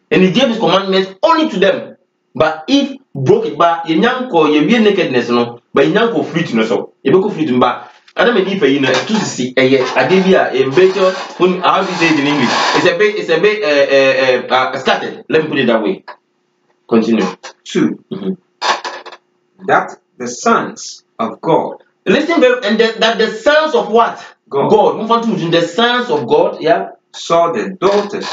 And he gave his commandments only to them. But if broke it back, you be nakedness, no, but you free to know so. You go free to back. Adam and Eve, to see I give you a better how do you say it in English? It's a bit scattered. Let me put it that way. Continue. 2. That the sons of God. Listen, and that the sons of what? God. Move on to the sons of God, yeah. Saw the daughters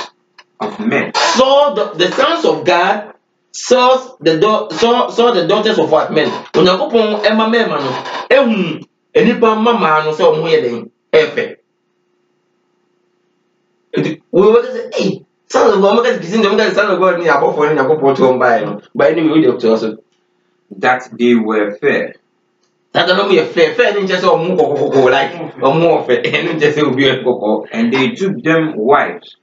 of men. Saw the sons of God saw the daughters of what men. Onyankopon ema mema no ehu enipa mama no se omo ye den efe. We were say, hey, son of God, son of God, about for Onyankopon to buy no. But anyway, we to also that they were fair. That don't be a fair in just omo kokoko like omo fair and just be a kokoko. And they took them wives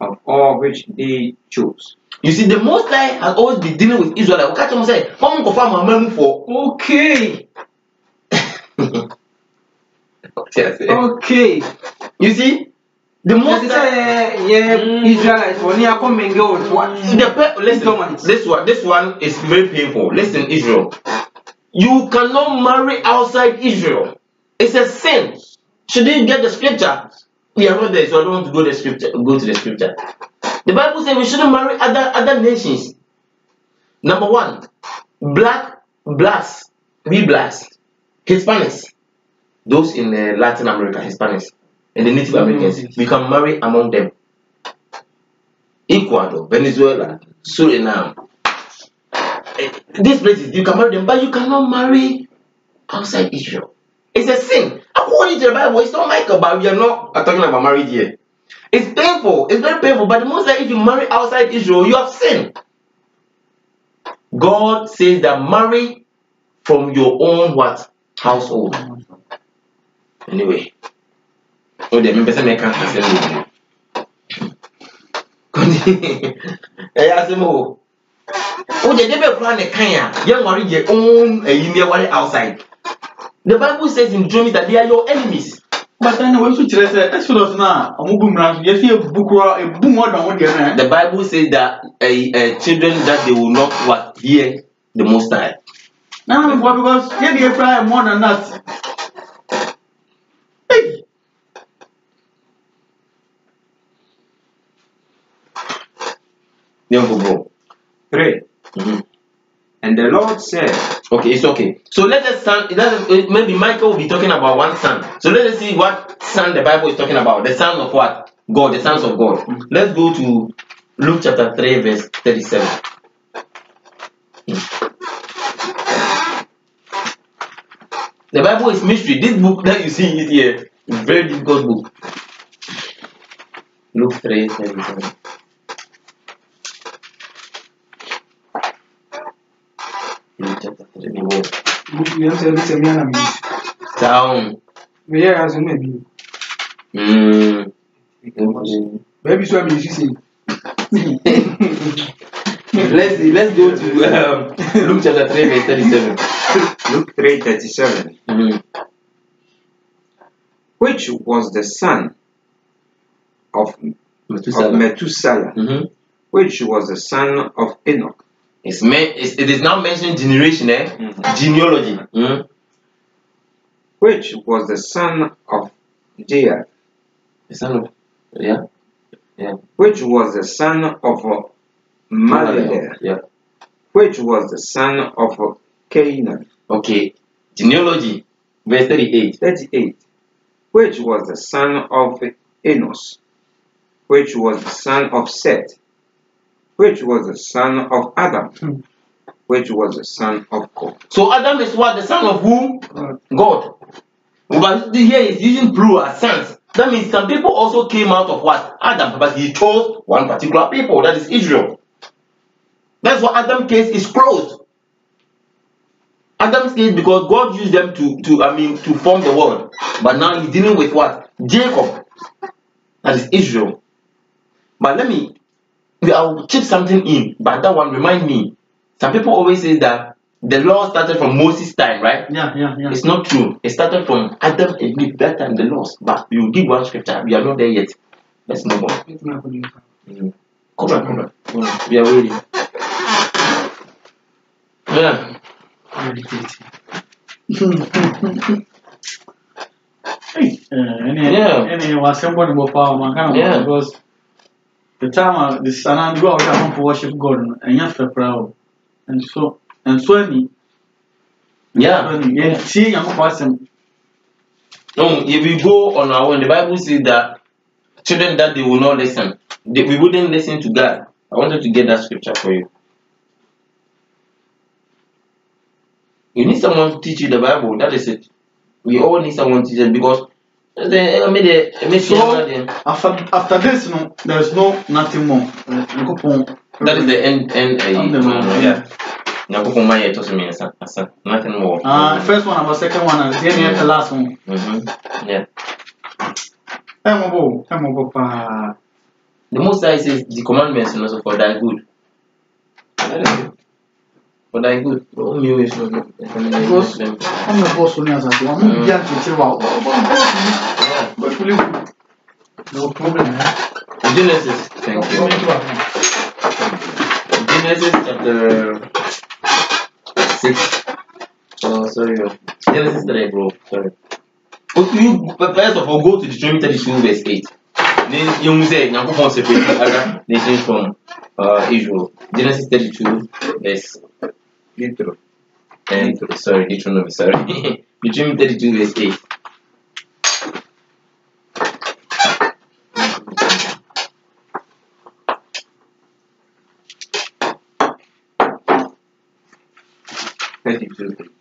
of all which they chose. You see, the Most High has always been dealing with Israel. We catch him say, "Come go farm mama for okay." Okay. You see, the Most Israelites for near coming go. Listen, this one is very painful. Listen, Israel, you cannot marry outside Israel. It's a sin. Should you get the scripture? We are not there, so I don't want to go to the scripture. Go to the scripture. The Bible says we shouldn't marry other nations. Number one, blacks, Hispanics, those in Latin America, Hispanics, and the Native Americans, we can marry among them. Ecuador, Venezuela, Suriname, these places you can marry them, but you cannot marry outside Israel. It's a sin. According to the Bible, it's not like about we are not talking about marriage here. It's painful. It's very painful. But the most like if you marry outside Israel, you have sinned. God says that marry from your own what? Household. Anyway. Oh, the members may can't say oh, the devil plan a kanya. Young marry your own outside. The Bible says in Deuteronomy that they are your enemies. But then when you say Exodus now, the Bible says that children that they will not what hear the Most High. Now because they cry more than that. Hey. Young people. 3. And the Lord said, okay, it's okay. So let us maybe Michael will be talking about one son. So let us see what son the Bible is talking about. The son of what? God, the sons of God. Let's go to Luke chapter 3, verse 37. The Bible is mystery. This book that you see is here is a very difficult book. Luke 3, 37. Down. Maybe so Let's go to Luke chapter 3, verse 37. Luke 3:37. Which was the son of Methuselah, which was the son of Enoch. It is now mentioned generation, genealogy. Which was the son of Jair. The son of Which was the son of Malalel. Which was the son of Canaan. Okay. Genealogy, verse 38. 38. Which was the son of Enos. Which was the son of Seth. Which was the son of Adam. Which was the son of God. So Adam is what? The son of whom? God. But here is using plural sons. That means some people also came out of what? Adam. But he chose one particular people. That is Israel. That's why Adam's case is closed. Adam's case, because God used them to form the world. But now he's dealing with what? Jacob. That is Israel. But I'll chip something in. But that one remind me. Some people always say that the law started from Moses' time, right? Yeah. It's not true. It started from Adam and Eve, that time the laws. But you give one scripture. We are not there yet. Let's move on. Come on. We are waiting. Yeah. Because the time the son and go out to worship God and you have proud. And so see young person. No, if we go on our own, the Bible says that children that they will not listen, we wouldn't listen to God. I wanted to get that scripture for you. You need someone to teach you the Bible. That is it. We all need someone to teach us because After this, no, there's nothing more. That is the end. Yeah. Nothing more. First one, our second one, and then the last one. Yeah. The Most High says the commandments and also for thy good. For thy good. Because I'm the boss on the no problem. Genesis. Thank you. Genesis chapter 6. Oh, sorry. Genesis 3, bro. Sorry. You first of all go to Deuteronomy 32 verse 8. Then you say Yankopon separated other nations from Israel. Genesis 32 verse Deuteronomy, sorry. Deuteronomy 32 verse 8.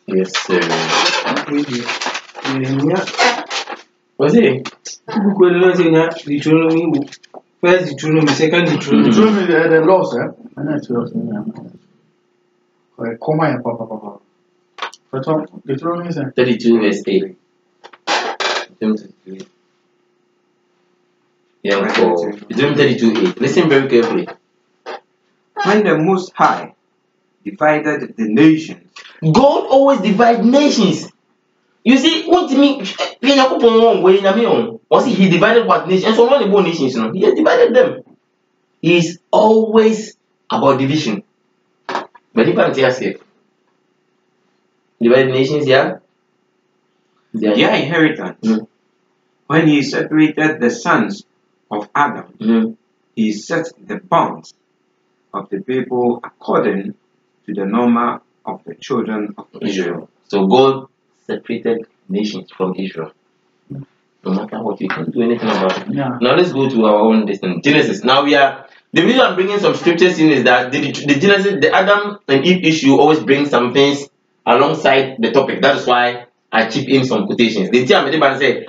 Yes, sir. Was it? Deuteronomy, first Deuteronomy, second Deuteronomy. Deuteronomy, the laws, eh? And that's yours. Come on, Papa. Deuteronomy 32 verse 8. Yeah, Deuteronomy 32 8. Listen very carefully. When the Most High divided the nations, God always divides nations. You see, what do you mean? Was he divided what nations? So many nations, he has divided them. He is always about division. But if I'm here, divided nations, yeah? their inheritance. When he separated the sons of Adam, he set the bonds of the people according to the number of the children of Israel. So God separated nations from Israel. No matter what, you can't do anything about it. Yeah. Now let's go to our own destiny. Genesis. Now the reason I'm bringing some scriptures in is that the Genesis, the Adam and Eve issue always brings some things alongside the topic. That is why I chip in some quotations. The time I say,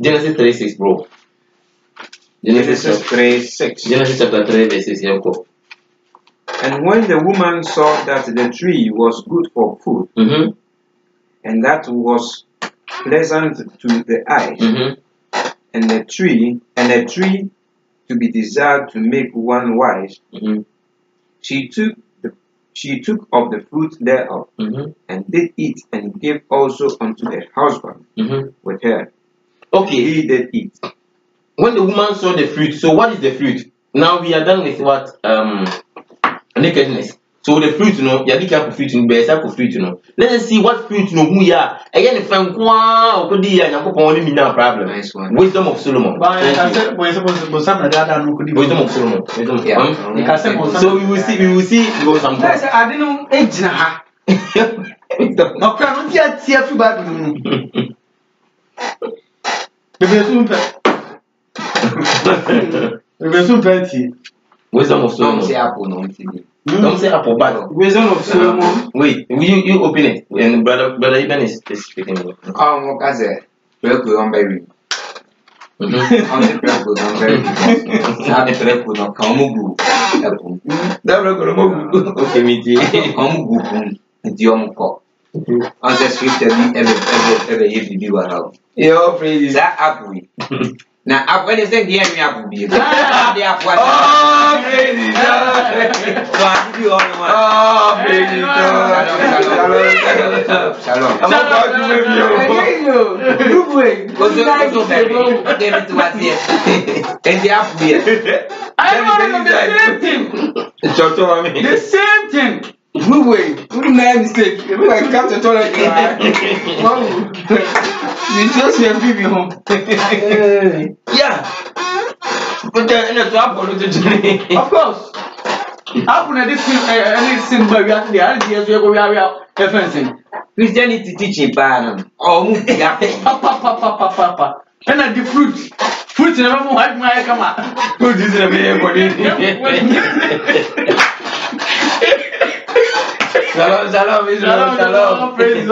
Genesis 3:6, bro. Genesis 3:6. Genesis chapter 3 verses. And when the woman saw that the tree was good for food, and that was pleasant to the eyes, and a tree to be desired to make one wise, she took of the fruit thereof, and did eat, and gave also unto the husband with her. Okay. He did eat. When the woman saw the fruit, so what is the fruit? Now we are done with what? Nakedness. So the fruit, fruit, let's see what fruit, who are. Again, problem. Nice one. Wisdom of Solomon. Wisdom of Solomon. So we will see some. I didn't know age now. No, can't yet see everybody. Wisdom of Solomon. Don't say apple, but Wisdom of Solomon. Wait, you open it, and brother Iben is speaking. Okay, me too. On the scripture, ever Yo, praise that apple. Now, when is the game apple? Oh, praise Shalom. The same thing. Blue way. Wouldn't make a mistake. You like capture toilet. You just your baby home. Yeah. But then in a trouble to Of course. How can anything but we have the ideas we are fencing. Christianity teaching pan. Oh, Papa. And the fruit. Fruit never white my come out. Fruit is a very body. Shalom, Israel, shalom. Praises.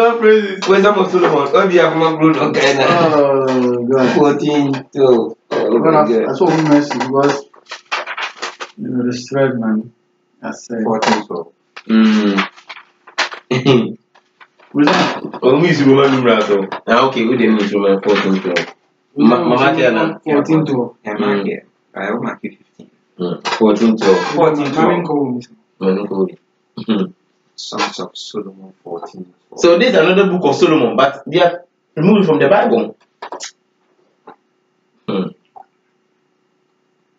Wisdom of Solomon. Oh, we have more grown. Okay, now. Oh, God. 14 to. I saw him mercy because, the strength, man. That's 14 to. Oh, Miss Roman numeral. Okay, we didn't miss Roman 14 to. Mama Kiana. 14 to. I will mark it 15. 14 to. 14 to. Songs of Solomon 14. So this is another book of Solomon, but they are removed from the Bible.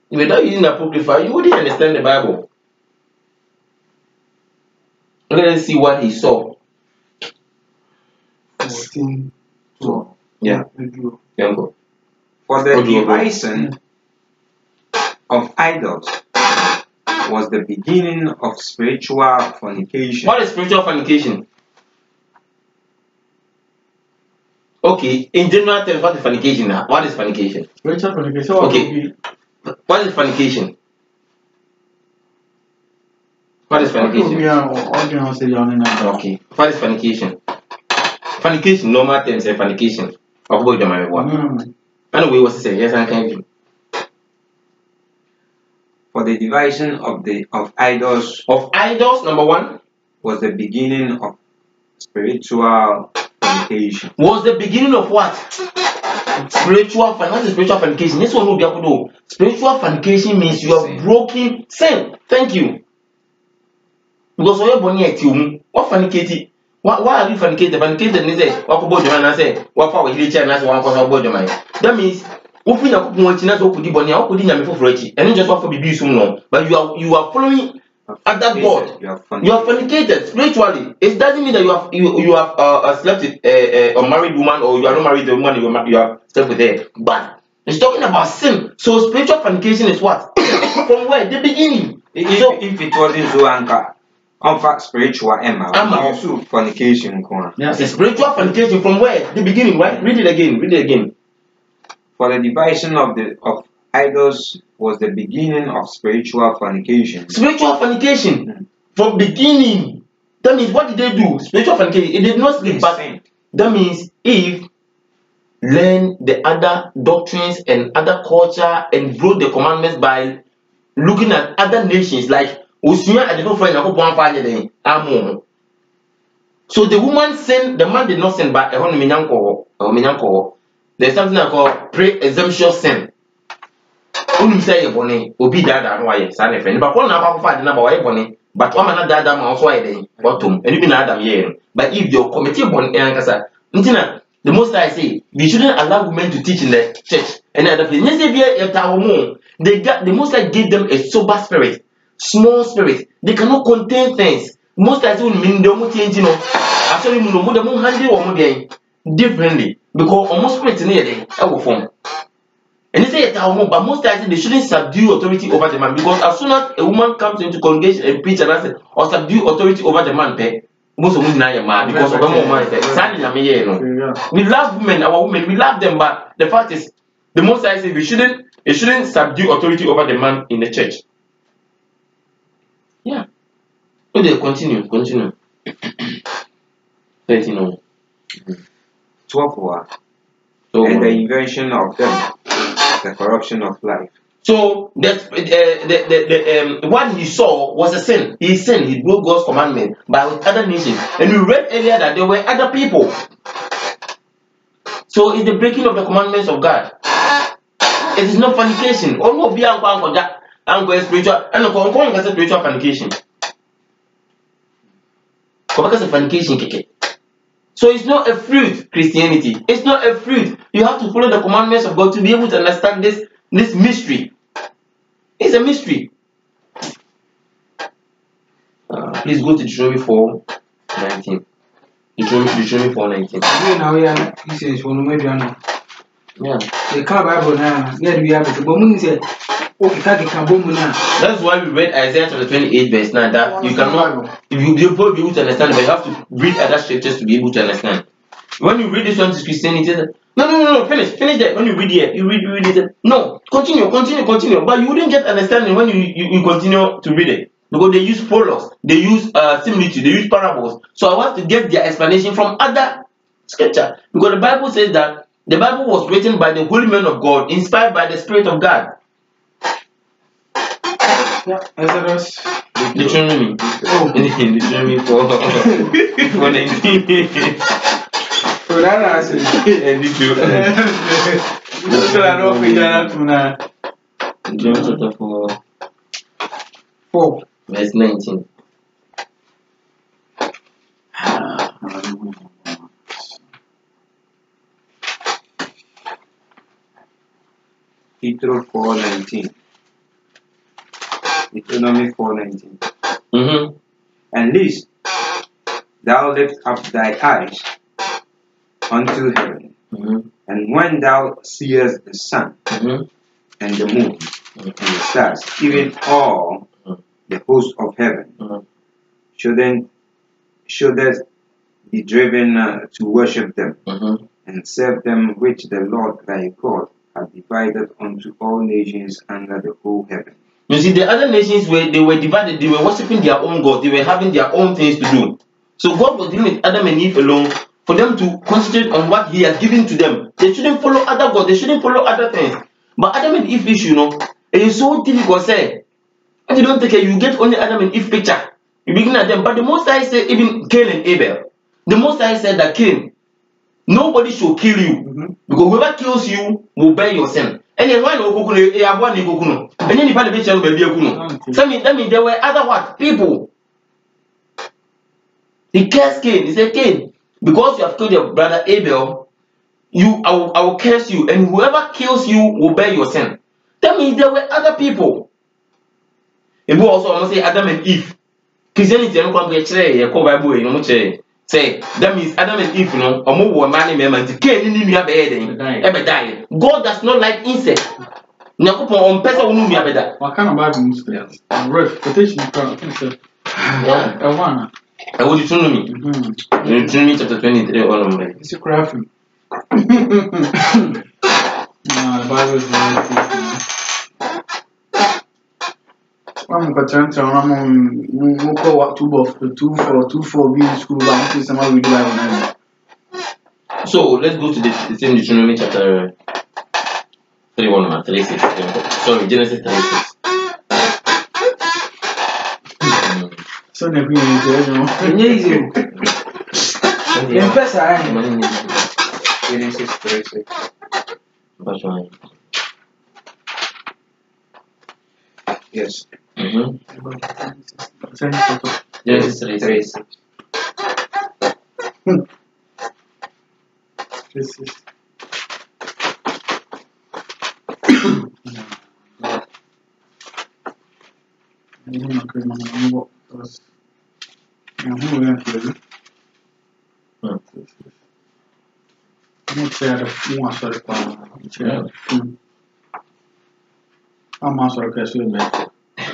Without using Apocrypha, you wouldn't understand the Bible. Let's see what he saw. 14 to. Yeah. For the devising of idols was the beginning of spiritual fornication. What is spiritual fornication? Okay, in general terms, what is fornication now? What is fornication? Spiritual fornication. Okay. What is fornication? What is fornication? Okay. What is fornication? Fornication, normal terms, say fornication. Anyway, what's it say? Yes, I can. For the division of idols. Of idols, number one. Was the beginning of spiritual fornication. Was the beginning of what? Spiritual fornication. What is spiritual fornication? This one will be able to know. Spiritual fornication means you have broken sin. Thank you. Because when you're born here, what fornicating? Why are you fornicating? Fornicating is it? What about your man? I say, what for? We and I say, one cause about your mind. That means, open a couple more chinas, could be born here, could be for Frenchy, and just what for be soon long. But you are following other God. You are fornicated spiritually. It doesn't mean that you have slept with a married woman, or you are not married to a woman, you have slept with her. But it's talking about sin. So spiritual fornication is what? From where? The beginning. If it wasn't so anchor. In fact, spiritual also fornication. Yes, it's spiritual fornication from where? The beginning, right? Read it again. For the division of idols was the beginning of spiritual fornication. Spiritual fornication from beginning. That means what did they do? Spiritual fornication. It did not sleep, but that means Eve learned the other doctrines and other culture and broke the commandments by looking at other nations like. So the woman sinned, the man did not sin, but there's something I call pre-exemption sin. Say obi dada no why san e friend but one na kwa fa de na ba why bone but one na dada ma also why dey bottom and even Adam here but if you committee bone ankasa ntina the most I say we shouldn't allow women to teach in the church and other place yes if the most I give them a sober spirit. Small spirit, they cannot contain things. Most times, when they don't change, actually, we don't handle or differently because almost spirit near them, I will form. And they say but most times they shouldn't subdue authority over the man because as soon as a woman comes into congregation and preach and say or subdue authority over the man, most of them are mad because of man. We love women, our women, we love them, but the fact is, the most I say we shouldn't subdue authority over the man in the church. Yeah. Okay, continue. 13. 12. And the invention of them, the corruption of life. So that's what he saw was a sin. He sinned. He broke God's commandment by with other nations. And we read earlier that there were other people. So it's the breaking of the commandments of God. It is not fornication. Or no be spiritual and spiritual fornication. Fornication. So it's not a fruit, Christianity. It's not a fruit. You have to follow the commandments of God to be able to understand this mystery. It's a mystery. Please go to Deuteronomy 4:19. Deuteronomy 4:19. Yeah. The Bible now, that's why we read Isaiah chapter 28 verse 9 that you cannot, if you be able to understand, but you have to read other scriptures to be able to understand. When you read this one to Christianity, no, finish that. When you read here, you read it. No, continue. But you wouldn't get understanding when you continue to read it. because they use prologues, they use similitude, they use parables. So I want to get their explanation from other scripture, because the Bible says that the Bible was written by the holy men of God, inspired by the Spirit of God. Yeah, Exodus. Deuteronomy. Oh, Deuteronomy 4:19. So that answers. And Deuteronomy chapter 4, verse 19. Deuteronomy 4:19. And lest thou lift up thy eyes unto heaven, and when thou seest the sun and the moon and the stars, even all the host of heaven, shouldest be driven to worship them and serve them, which the Lord thy God hath divided unto all nations under the whole heaven. You see, the other nations were divided, they were worshiping their own God, they were having their own things to do. So God was dealing with Adam and Eve alone for them to concentrate on what He has given to them. They shouldn't follow other gods, they shouldn't follow other things. But Adam and Eve issue, it is so difficult. Say, if you don't take care, you get only Adam and Eve picture. You begin at them. But the Most High said, even Cain and Abel, the Most High said that Cain, nobody should kill you, because whoever kills you will bear your sin. And then one and then that means there were other what people. He cursed Cain. He said, Cain, because you have killed your brother Abel, I will curse you, and whoever kills you will bear your sin. That means there were other people. And we also almost say Adam and Eve. Christianity say that means Adam and Eve, God does not like insect. What kind of Bible is that? Quotation. I will Deuteronomy. Deuteronomy chapter 23, all of them. It's a crafty. The Bible is very I'm going to go 2 be in school. So let's go to the same Deuteronomy chapter 36. Sorry, Genesis 36. So never easy. Genesis 36. Yes. Genesis 36.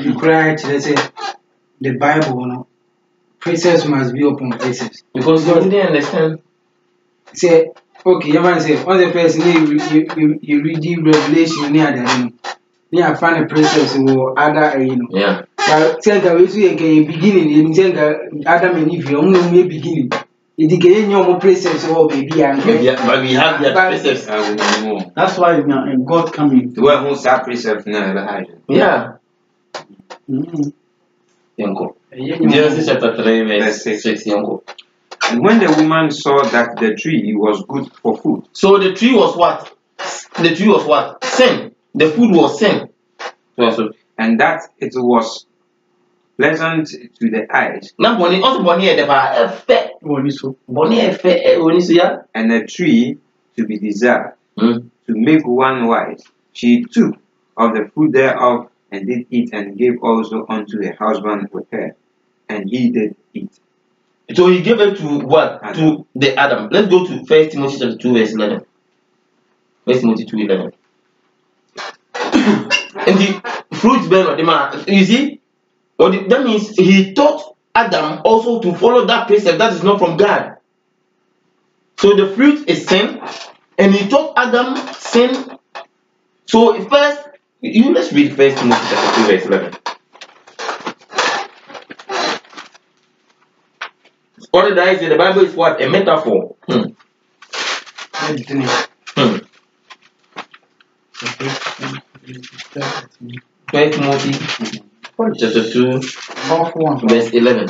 You cry to say the Bible, princess must be upon princess. Because you didn't understand. Say, okay, your man say, on the person you read the Revelation near the near find a princess or other, Yeah. Tell we see a beginning in Adam and Eve, only beginning. It became your princess or baby, but we have the precepts. That's why God coming. Well, who's that precept now? Yeah. Genesis chapter 3, verse 6. And when the woman saw that the tree was good for food. So the tree was what? The tree was what? Sin. The food was sin. And that it was pleasant to the eyes. And a tree to be desired, to make one wise. She took of the fruit thereof and did eat, and gave also unto her husband with her, and he did eat. So he gave it to what? Adam. To the Adam. Let's go to 1 Timothy chapter 2, verse 11. 1 Timothy 2:11. And the fruits bear of the man, you see? That means he taught Adam also to follow that precept that is not from God. So the fruit is sin, and he taught Adam sin. So first, let's read 1 Timothy chapter 2, verse 11. What did I say? The Bible is what? A metaphor. First Timothy chapter 2, verse 11.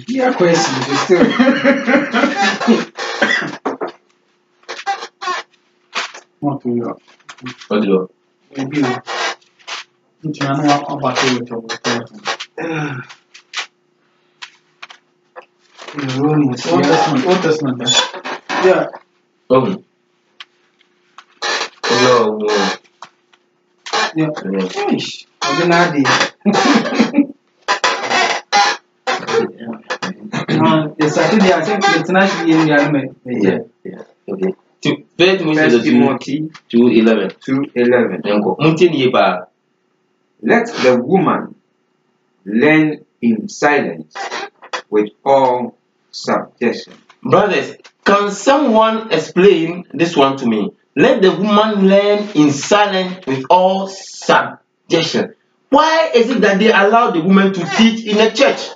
Yeah, question still. What do you? What do you? Maybe. Which man about to What Testament? Yeah. Oh. No. Yeah. Eish, the Saturday, I think it's nice to be in the army. Yeah. Okay. First Timothy 2:11. 2:11. Let the woman learn in silence with all subjection. Brothers, can someone explain this one to me? Let the woman learn in silence with all subjection. Why is it that they allow the woman to teach in a church?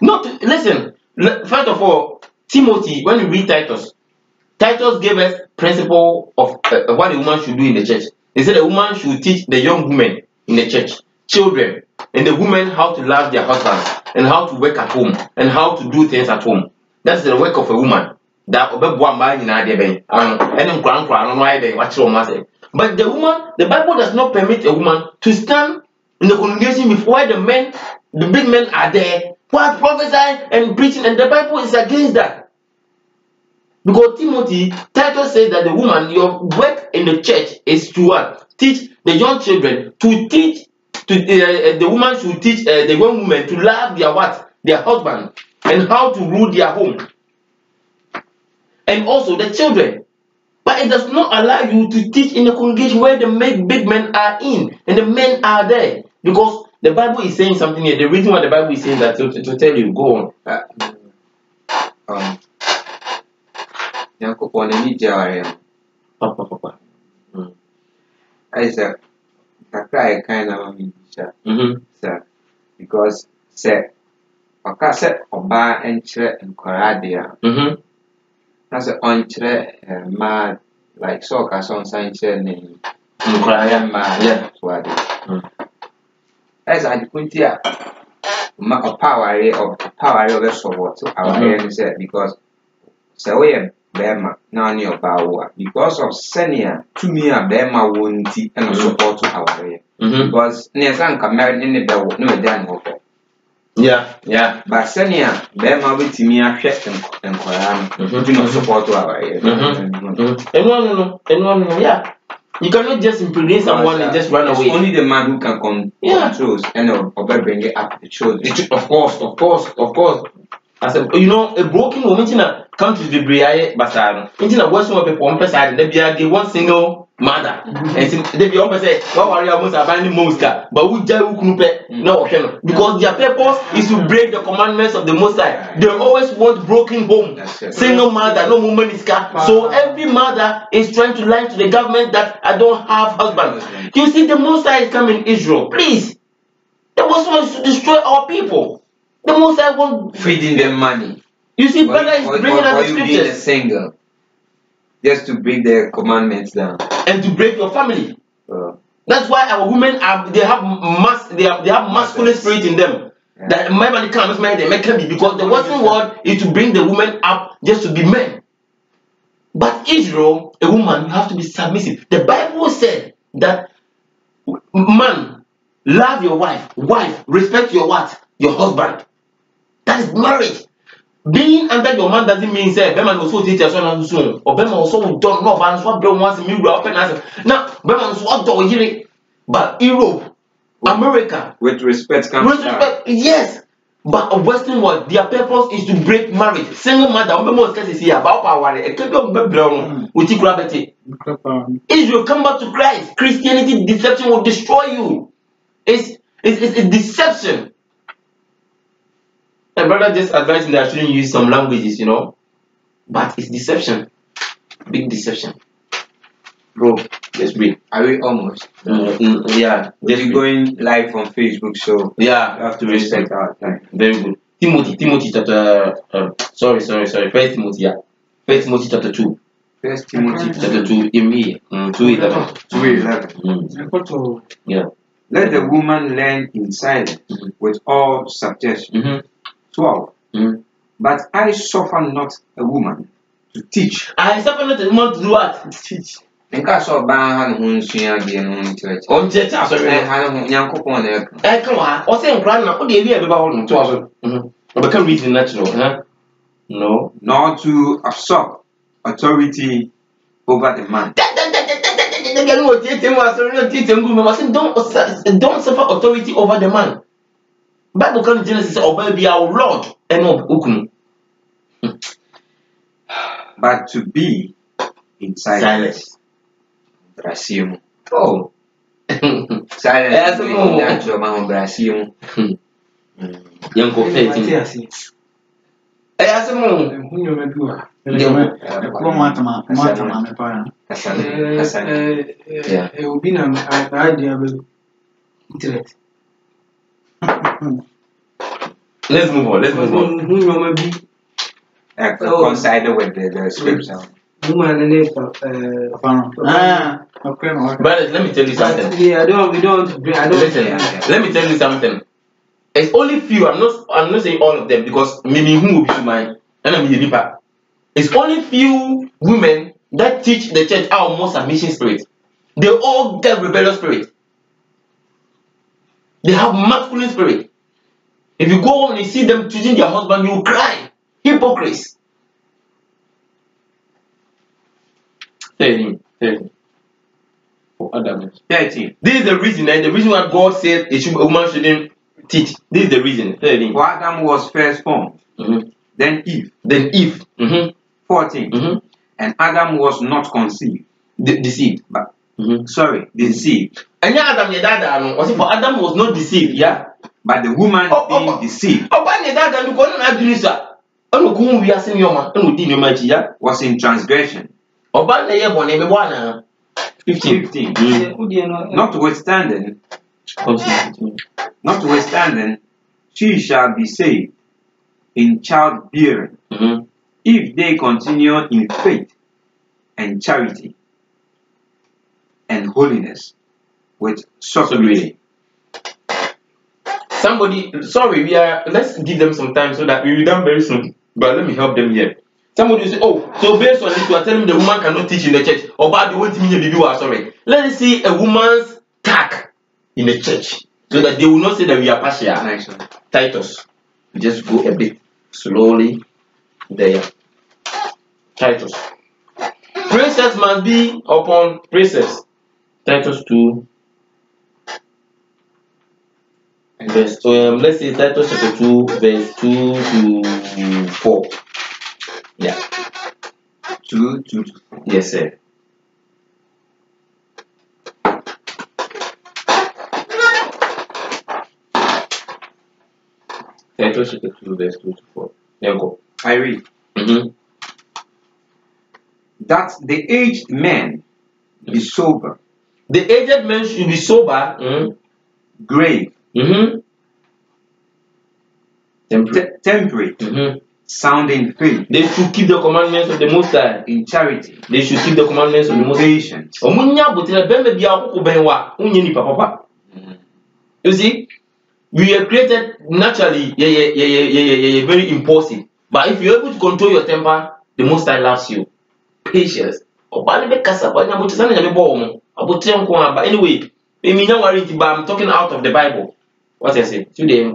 Listen, first of all, Timothy, when you read Titus gave us principle of what a woman should do in the church. He said a woman should teach the young women in the church, children, and the women how to love their husbands and how to work at home and how to do things at home. That's the work of a woman. But the woman, the Bible does not permit a woman to stand in the congregation before the big men are there, who are prophesying and preaching, and the Bible is against that. Because Titus says that the woman, your work in the church is to what? Teach the young children, the woman should teach the young women to love their husband and how to rule their home. And also the children. But it does not allow you to teach in a congregation where the big men are in and the men are there. Because the Bible is saying something here. The reason why the Bible is saying that to tell you, go on. Papa. I said, I kind of sir, because said, Oba and Koradia. That's an entre mad like soccer song sign name. Yeah, as I put here, a power of the support to our end said because so we have Bema now near Bawa because of Senia to me a Bema won't and support to our area because near Sanka married in the bell no damn. Yeah. But Senia, Bema with me a chef and Koran, do not support to our area. And yeah. You cannot just impregnate someone and just run away. Only the man who can control and bring it up the children. Of course. I said, a broken woman in a country the Bria Basar. In a Western people on side, they one single mother. And they be almost say, "What are you almost abandoning Mosca?" But we no, because their purpose is to break the commandments of the Most High. They always want broken home, single mother, no woman is car. So every mother is trying to lie to the government that I don't have husband. You see, the Most High is coming Israel. Please, the Most High is to destroy our people. The Most High won't feeding them money. You see, brother is bringing out the scriptures. Being a single, just to break their commandments down and to break your family. That's why our women they have masculine spirit in them. Yeah. That my man comes, man, they make be because the Western world is to bring the women up just to be men. But Israel, a woman, you have to be submissive. The Bible said that man, love your wife, respect your what? Your husband. That is marriage. Being under your man doesn't mean say Beman also teach your son soon. Or Beman also don't know about what Beman wants me to open as now. Beman also don't hear it. But Europe, America, with respect comes yes. But a Western world, their purpose is to break marriage. Single mother, almost cases here about power. A couple of brown with gravity. Israel, come back to Christ. Christianity deception will destroy you. It's deception. My brother just advised me that I shouldn't use some languages, but it's deception, big deception. Bro, just wait. Are we almost? Yeah, We're going live on Facebook, so yeah, you have to respect our time. Very good. Timothy chapter. Sorry. First Timothy, yeah. First Timothy chapter 2. First Timothy Chapter 2. In me. 2:11. 2:11. Yeah. Let the woman learn in silence with all subjection. 12. But I suffer not a woman to teach. I suffer not a woman to do what? Teach. In case of ban, who share the own church. On church, I'm sorry. I have young couple on there. Come on. Or say, Grandma, what do you hear about him? 12. I become reason natural, huh? No. Nor to absorb authority over the man. Don't suffer authority over the man. Bible comes in Genesis, obey be our Lord and not. But to be in silence. Brasil. Oh. Silence. Natural man Brasil. Young go 13. Let's move on. Coincided with the scripture. But let me tell you something. Let me tell you something. It's only few. I'm not saying all of them because maybe who will be mine. And I'm the deeper. It's only few women that teach the church our more submission spirit. They all get rebellious spirit. They have masculine spirit. If you go home and you see them treating their husband, you will cry. Hypocrites. 13. For Adam. 13. This is the reason, and the reason why God said a woman shouldn't teach. This is the reason. 13. For Adam was first formed, then Eve. 14. And Adam was not conceived. Deceived. But deceived. And yeah, Adam, your dad, was it for Adam was not deceived, yeah? But the woman being deceived was in transgression. 15. Notwithstanding, she shall be saved in childbearing if they continue in faith and charity and holiness with sobriety. Let's give them some time so that we will be done very soon. But let me help them here. Somebody will say, oh, so based on this, you are telling me the woman cannot teach in the church. Or about the way to me, sorry. Let us see a woman's tack in the church. So that they will not say that we are partial. Nice. Titus. We just go a bit slowly there. Titus. Princess must be upon princess. Titus 2. Verse, let's say Titus chapter 2, verse 2 to 4. Yeah. 2 to 4. Yes, sir. Titus chapter 2, verse 2 to 4. There you go. I read. That the aged men be sober. The aged men should be sober, grave, temperate, sound in faith. They should keep the commandments of the Most High. In charity. They should keep the commandments of the Most High. You see, we are created naturally, very impulsive. But if you're able to control your temper, the Most High loves you. Patience. But anyway, I'm talking out of the Bible. What I say? 3.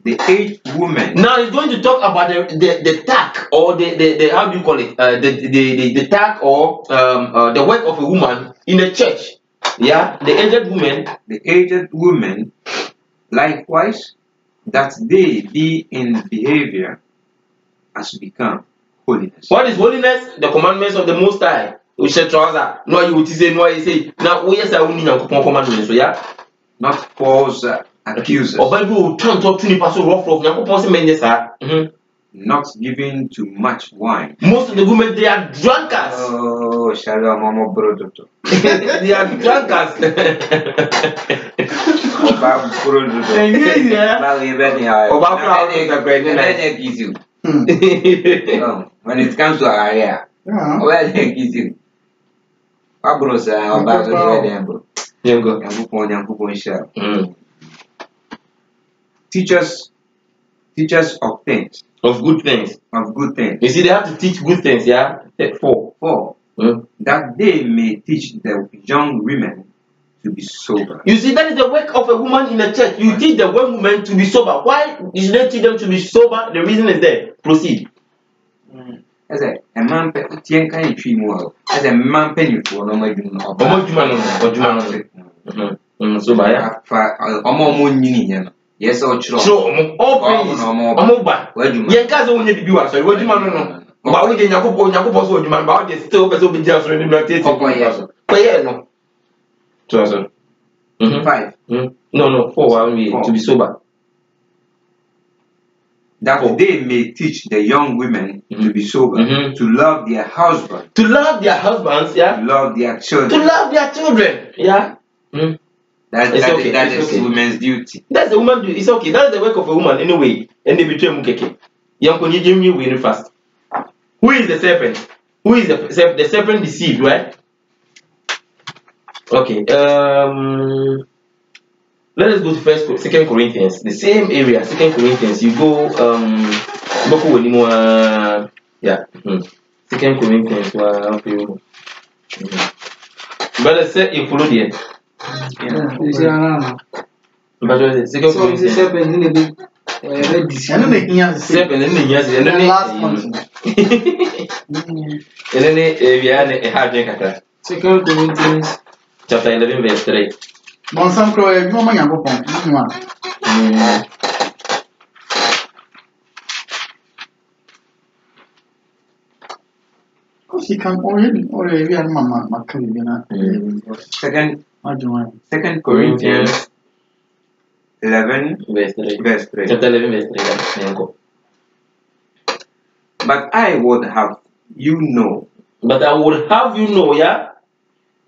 The aged woman. Now he's going to talk about the tack or the how do you call it? The tack or the work of a woman in the church. Yeah, the aged woman. The aged woman, likewise, that they be in behavior as become holiness. What is holiness? The commandments of the Most High. We shall trouser. No, you would say, no, you say. Now, yes, I only know commandments. So yeah, not false accusers, or by who turn to the person rough of Yankopon many, sir. not giving too much wine. Most of the women, they are drunkards. Oh, shalom, mama, brother. They are drunkards. When it comes to our area, teachers of things. Of good things. Of good things. You see, they have to teach good things, yeah? Four. That they may teach the young women to be sober. You see, that is the work of a woman in a church. You teach the young woman to be sober. Why you should not teach them to be sober? The reason is there. Proceed. As a man, as a man penny for no more sober, yeah? Yes, or true. All praise. Yankas only be one. So, what do you know? But we didn't go to man, but they still be just really not taking. So, 5. No, 4. To be sober. That they may teach the young women to be sober, to love their husbands. To love their husbands, yeah? To love their children. To love their children, yeah? That is women's duty. That's the woman's duty. It's okay. That's the work of a woman anyway. And they betray Mukeke. You win fast. Who is the serpent? Who is the serpent deceived, right? Okay. Let us go to 2 Corinthians. The same area, 2 Corinthians. You go yeah. 2 Corinthians. But let's say you follow the Second Corinthians chapter 11 verse 3. Bonsam crow, you know my young one. She can already have Mamma Second Corinthians 11 verse 3. Chapter 11 verse 3. But I would have you know. Yeah?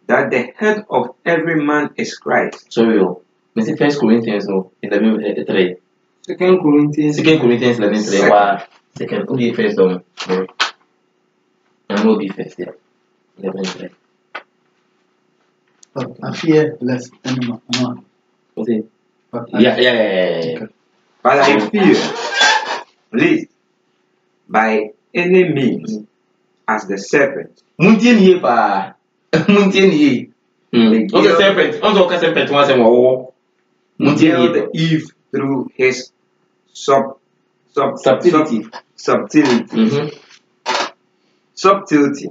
That the head of every man is Christ. Sorry, is it 1 Corinthians 11 3? 2 Corinthians 11 3. Wow. Second, who be first? I will be first, yeah. 11 3. I fear less anyone. What's it? Yeah. But I fear, lest by any means, as the serpent. Muntieni pa. Muntieni. Okay, serpent. Also, serpent once and more. Muntieni Eve through his subtlety. Subtlety.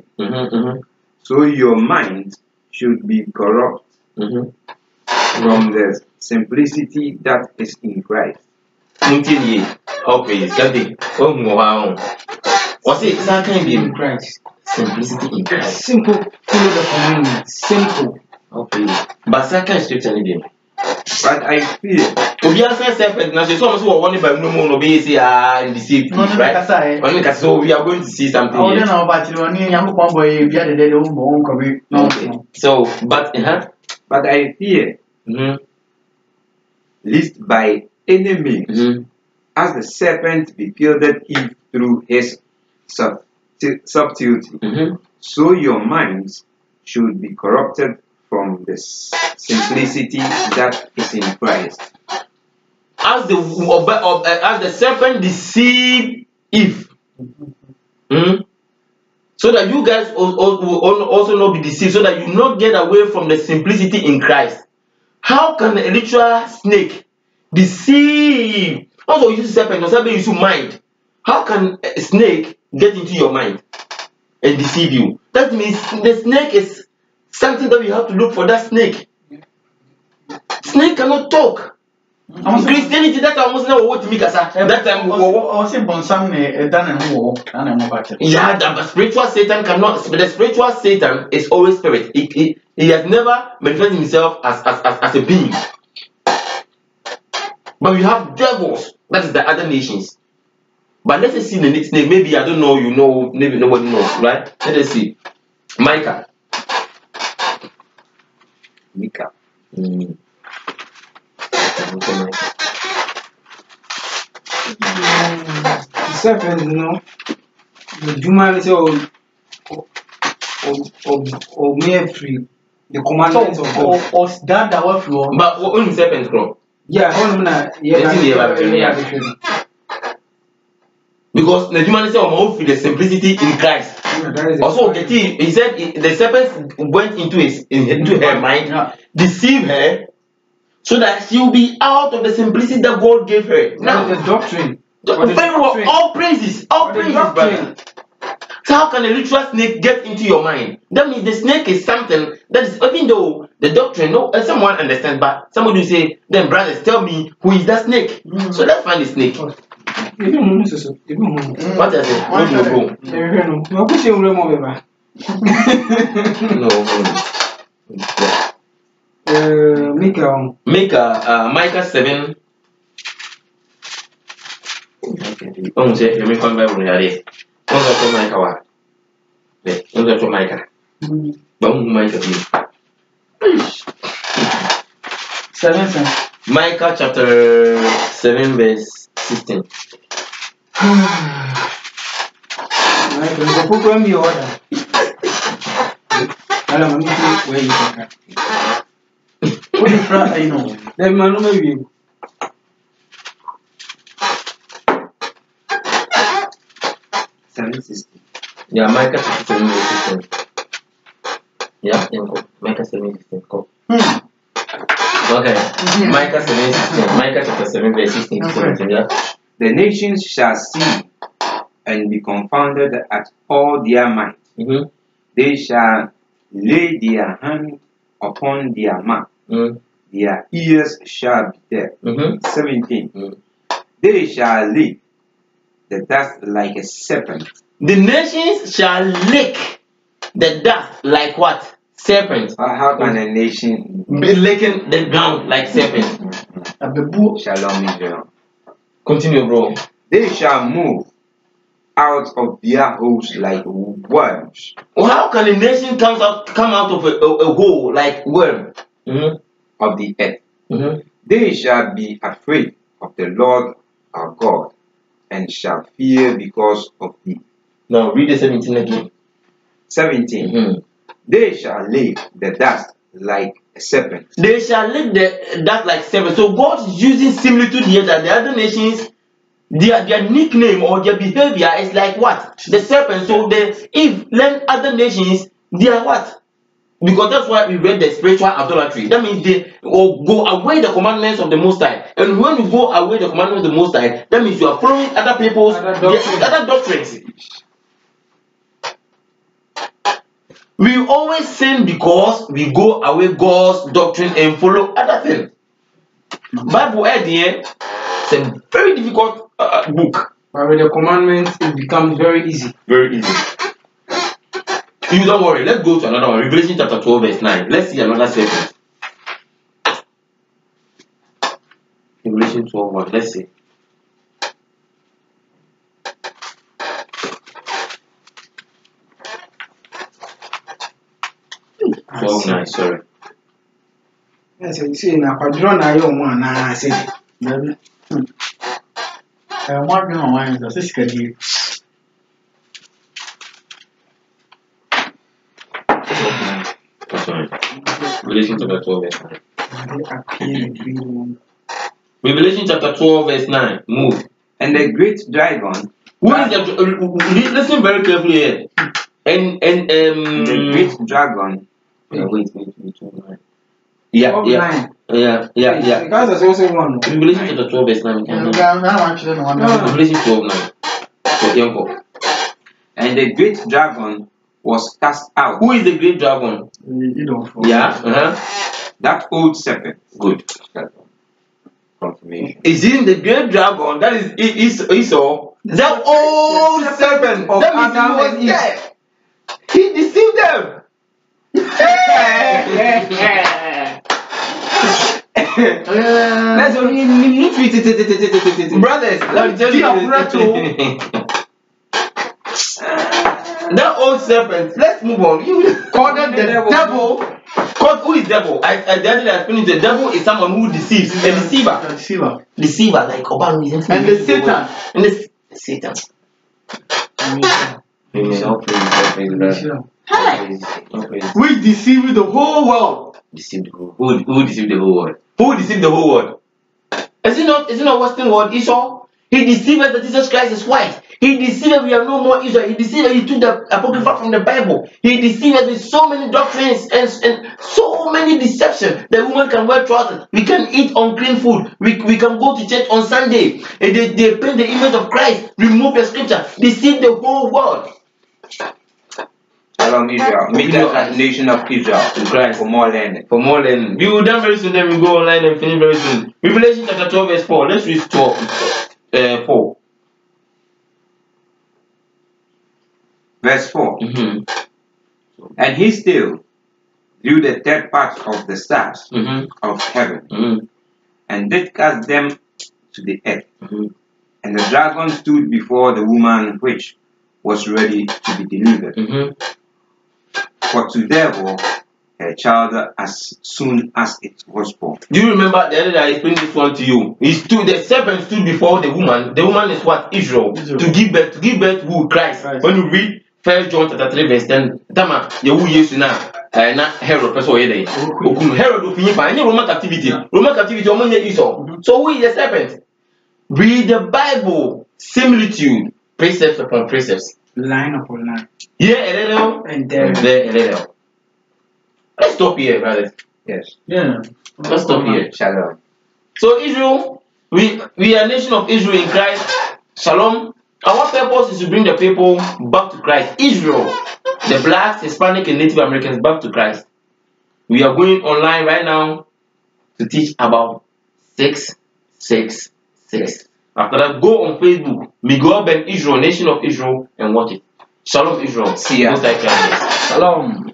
So your mind should be corrupt from the simplicity that is in Christ. Okay, something. Oh, wow. What's it? Something in Christ. Simplicity in Christ. Simple. Follow the commandment. Simple. Okay. But second scripture again. But I feel. Obiansa serpent. Now, so much one by no more obey and deceive. Right? So we are going to see something. Okay. So, but I fear. Lest by any means, as the serpent beguiled Eve through his subtlety, so your minds should be corrupted from the simplicity that is in Christ. As the serpent deceived Eve, so that you guys will also not be deceived, so that you not get away from the simplicity in Christ. How can a literal snake deceive? Also, you use serpent, or serpent use mind. How can a snake get into your mind and deceive you? That means the snake is something that we have to look for. That snake. Snake cannot talk. Christianity that time was not what make us. That time yeah, the spiritual Satan cannot. The spiritual Satan is always spirit. He has never manifested himself as a being. But we have devils. That is the other nations. But let us see the snake. Maybe I don't know. You know. Maybe nobody knows, right? Let us see. Micah. Micah. The serpent, you know, the humanity or mere free. The commandments of God. Or that what you want. But what only serpent crop? Yeah, because the humanity of more the simplicity in Christ. Also, he said the serpent went into her mind, deceived her, so that she will be out of the simplicity that God gave her. Now the doctrine. Very well, all praises, brother. So how can a literal snake get into your mind? That means the snake is something that is, even though the doctrine, someone understands, but somebody will say, then brothers, tell me who is that snake? So let's find the snake. What is it? No. Micah 7. Oh, say, you may come back when you are there. Micah. Micah chapter 7 verse 16. Yeah, Micah chapter 7 verse 16. Yeah, Micah 7:16. Go. Okay. Micah 7:16. Micah chapter 7 verse 16. Yeah. The nations shall see and be confounded at all their might. They shall lay their hand upon their mouth. Their ears shall be deaf. 17. They shall lick the dust like a serpent. The nations shall lick the dust like what? Serpent. How can a nation be licking the ground like serpent? Shalom, Israel. Continue, bro. They shall move out of their holes like worms. Well, how can a nation come out of a hole like worm? Of the earth. They shall be afraid of the Lord our God and shall fear because of thee. Now read the 17 again. 17. They shall lick the dust like a serpent. They shall lick the dust like serpent. So God is using similitude here that the other nations, their nickname or their behavior is like what? The serpent. So if learn other nations, they are what? Because that's why we read the spiritual idolatry. That means they go away the commandments of the Most High. And when you go away the commandments of the Most High, that means you are following other people's other doctrines. We always sin because we go away God's doctrine and follow other things. Bible idea is a very difficult book. But with the commandments, it becomes very easy. Very easy. You don't worry. Let's go to another one. Revelation chapter 12 verse 9. Let's see another serpent. Revelation 12:1. Let's see. Oh, nice, sorry. Yes, you see, now, I draw now your one. I say, One thing on one is this schedule. Revelation chapter 12 verse 9. Revelation chapter 12 verse 9. Move. And the great dragon. Who is the? Listen very carefully here. And the great dragon. Wait. Yeah. Because there's also one. Revelation chapter 12 verse 9. Revelation 12:9. And the great dragon was cast out. Who is the great dragon? Yeah. That old serpent. Good. Confirmation. Is it the great dragon? That is Esau. That old serpent. That means he was dead. He deceived them. Let's only move it. Brothers, let me tell you. That old serpent. Let's move on. You called the devil. Called who is devil? The other day I explained the devil is someone who deceives. A deceiver. Deceiver, like Obama. And the Satan. And the Satan. Which deceived the whole world. Deceived who deceived the whole world? Who deceived the whole world? Is it not Western world Esau? He deceived us that Jesus Christ is white. He deceived us we are no more Israel. He deceived us, he took the Apocrypha from the Bible. He deceived us with so many doctrines and so many deceptions. The woman can wear trousers. We can eat unclean food. We can go to church on Sunday. And they paint the image of Christ. Remove the scripture. Deceive the whole world. Shalom Israel. Meet us at Nation of Israel to Christ for more learning. For more learning. We will done very soon, then we go online and finish very soon. Revelation chapter 12 verse 4. Let's read 4. Verse 4. And he still drew the third part of the stars of heaven and did cast them to the earth. And the dragon stood before the woman which was ready to be delivered. For to devour her child as soon as it was born. Do you remember the other day I explained this one to you? The serpent stood before the woman. The woman is what? Israel. To give birth who? Christ. When you read 1 John chapter 3 verse 10, Tama, Yehu Yesu na Herod person oyede. Herod opinion by any Roman captivity. Roman captivity omonye Esau. So who is the serpent? Read the Bible. Similitude. Precepts upon precepts. Line upon line. Here a little and there a little. Let's stop here, brothers. Yes. Yeah. Let's stop here. Shalom. So Israel, we are a nation of Israel in Christ. Shalom. Our purpose is to bring the people back to Christ. Israel, the blacks, Hispanic, and Native Americans back to Christ. We are going online right now to teach about 666. After that, go on Facebook, Miguel Ben Israel, Nation of Israel, and watch it. Shalom Israel. See ya. Shalom.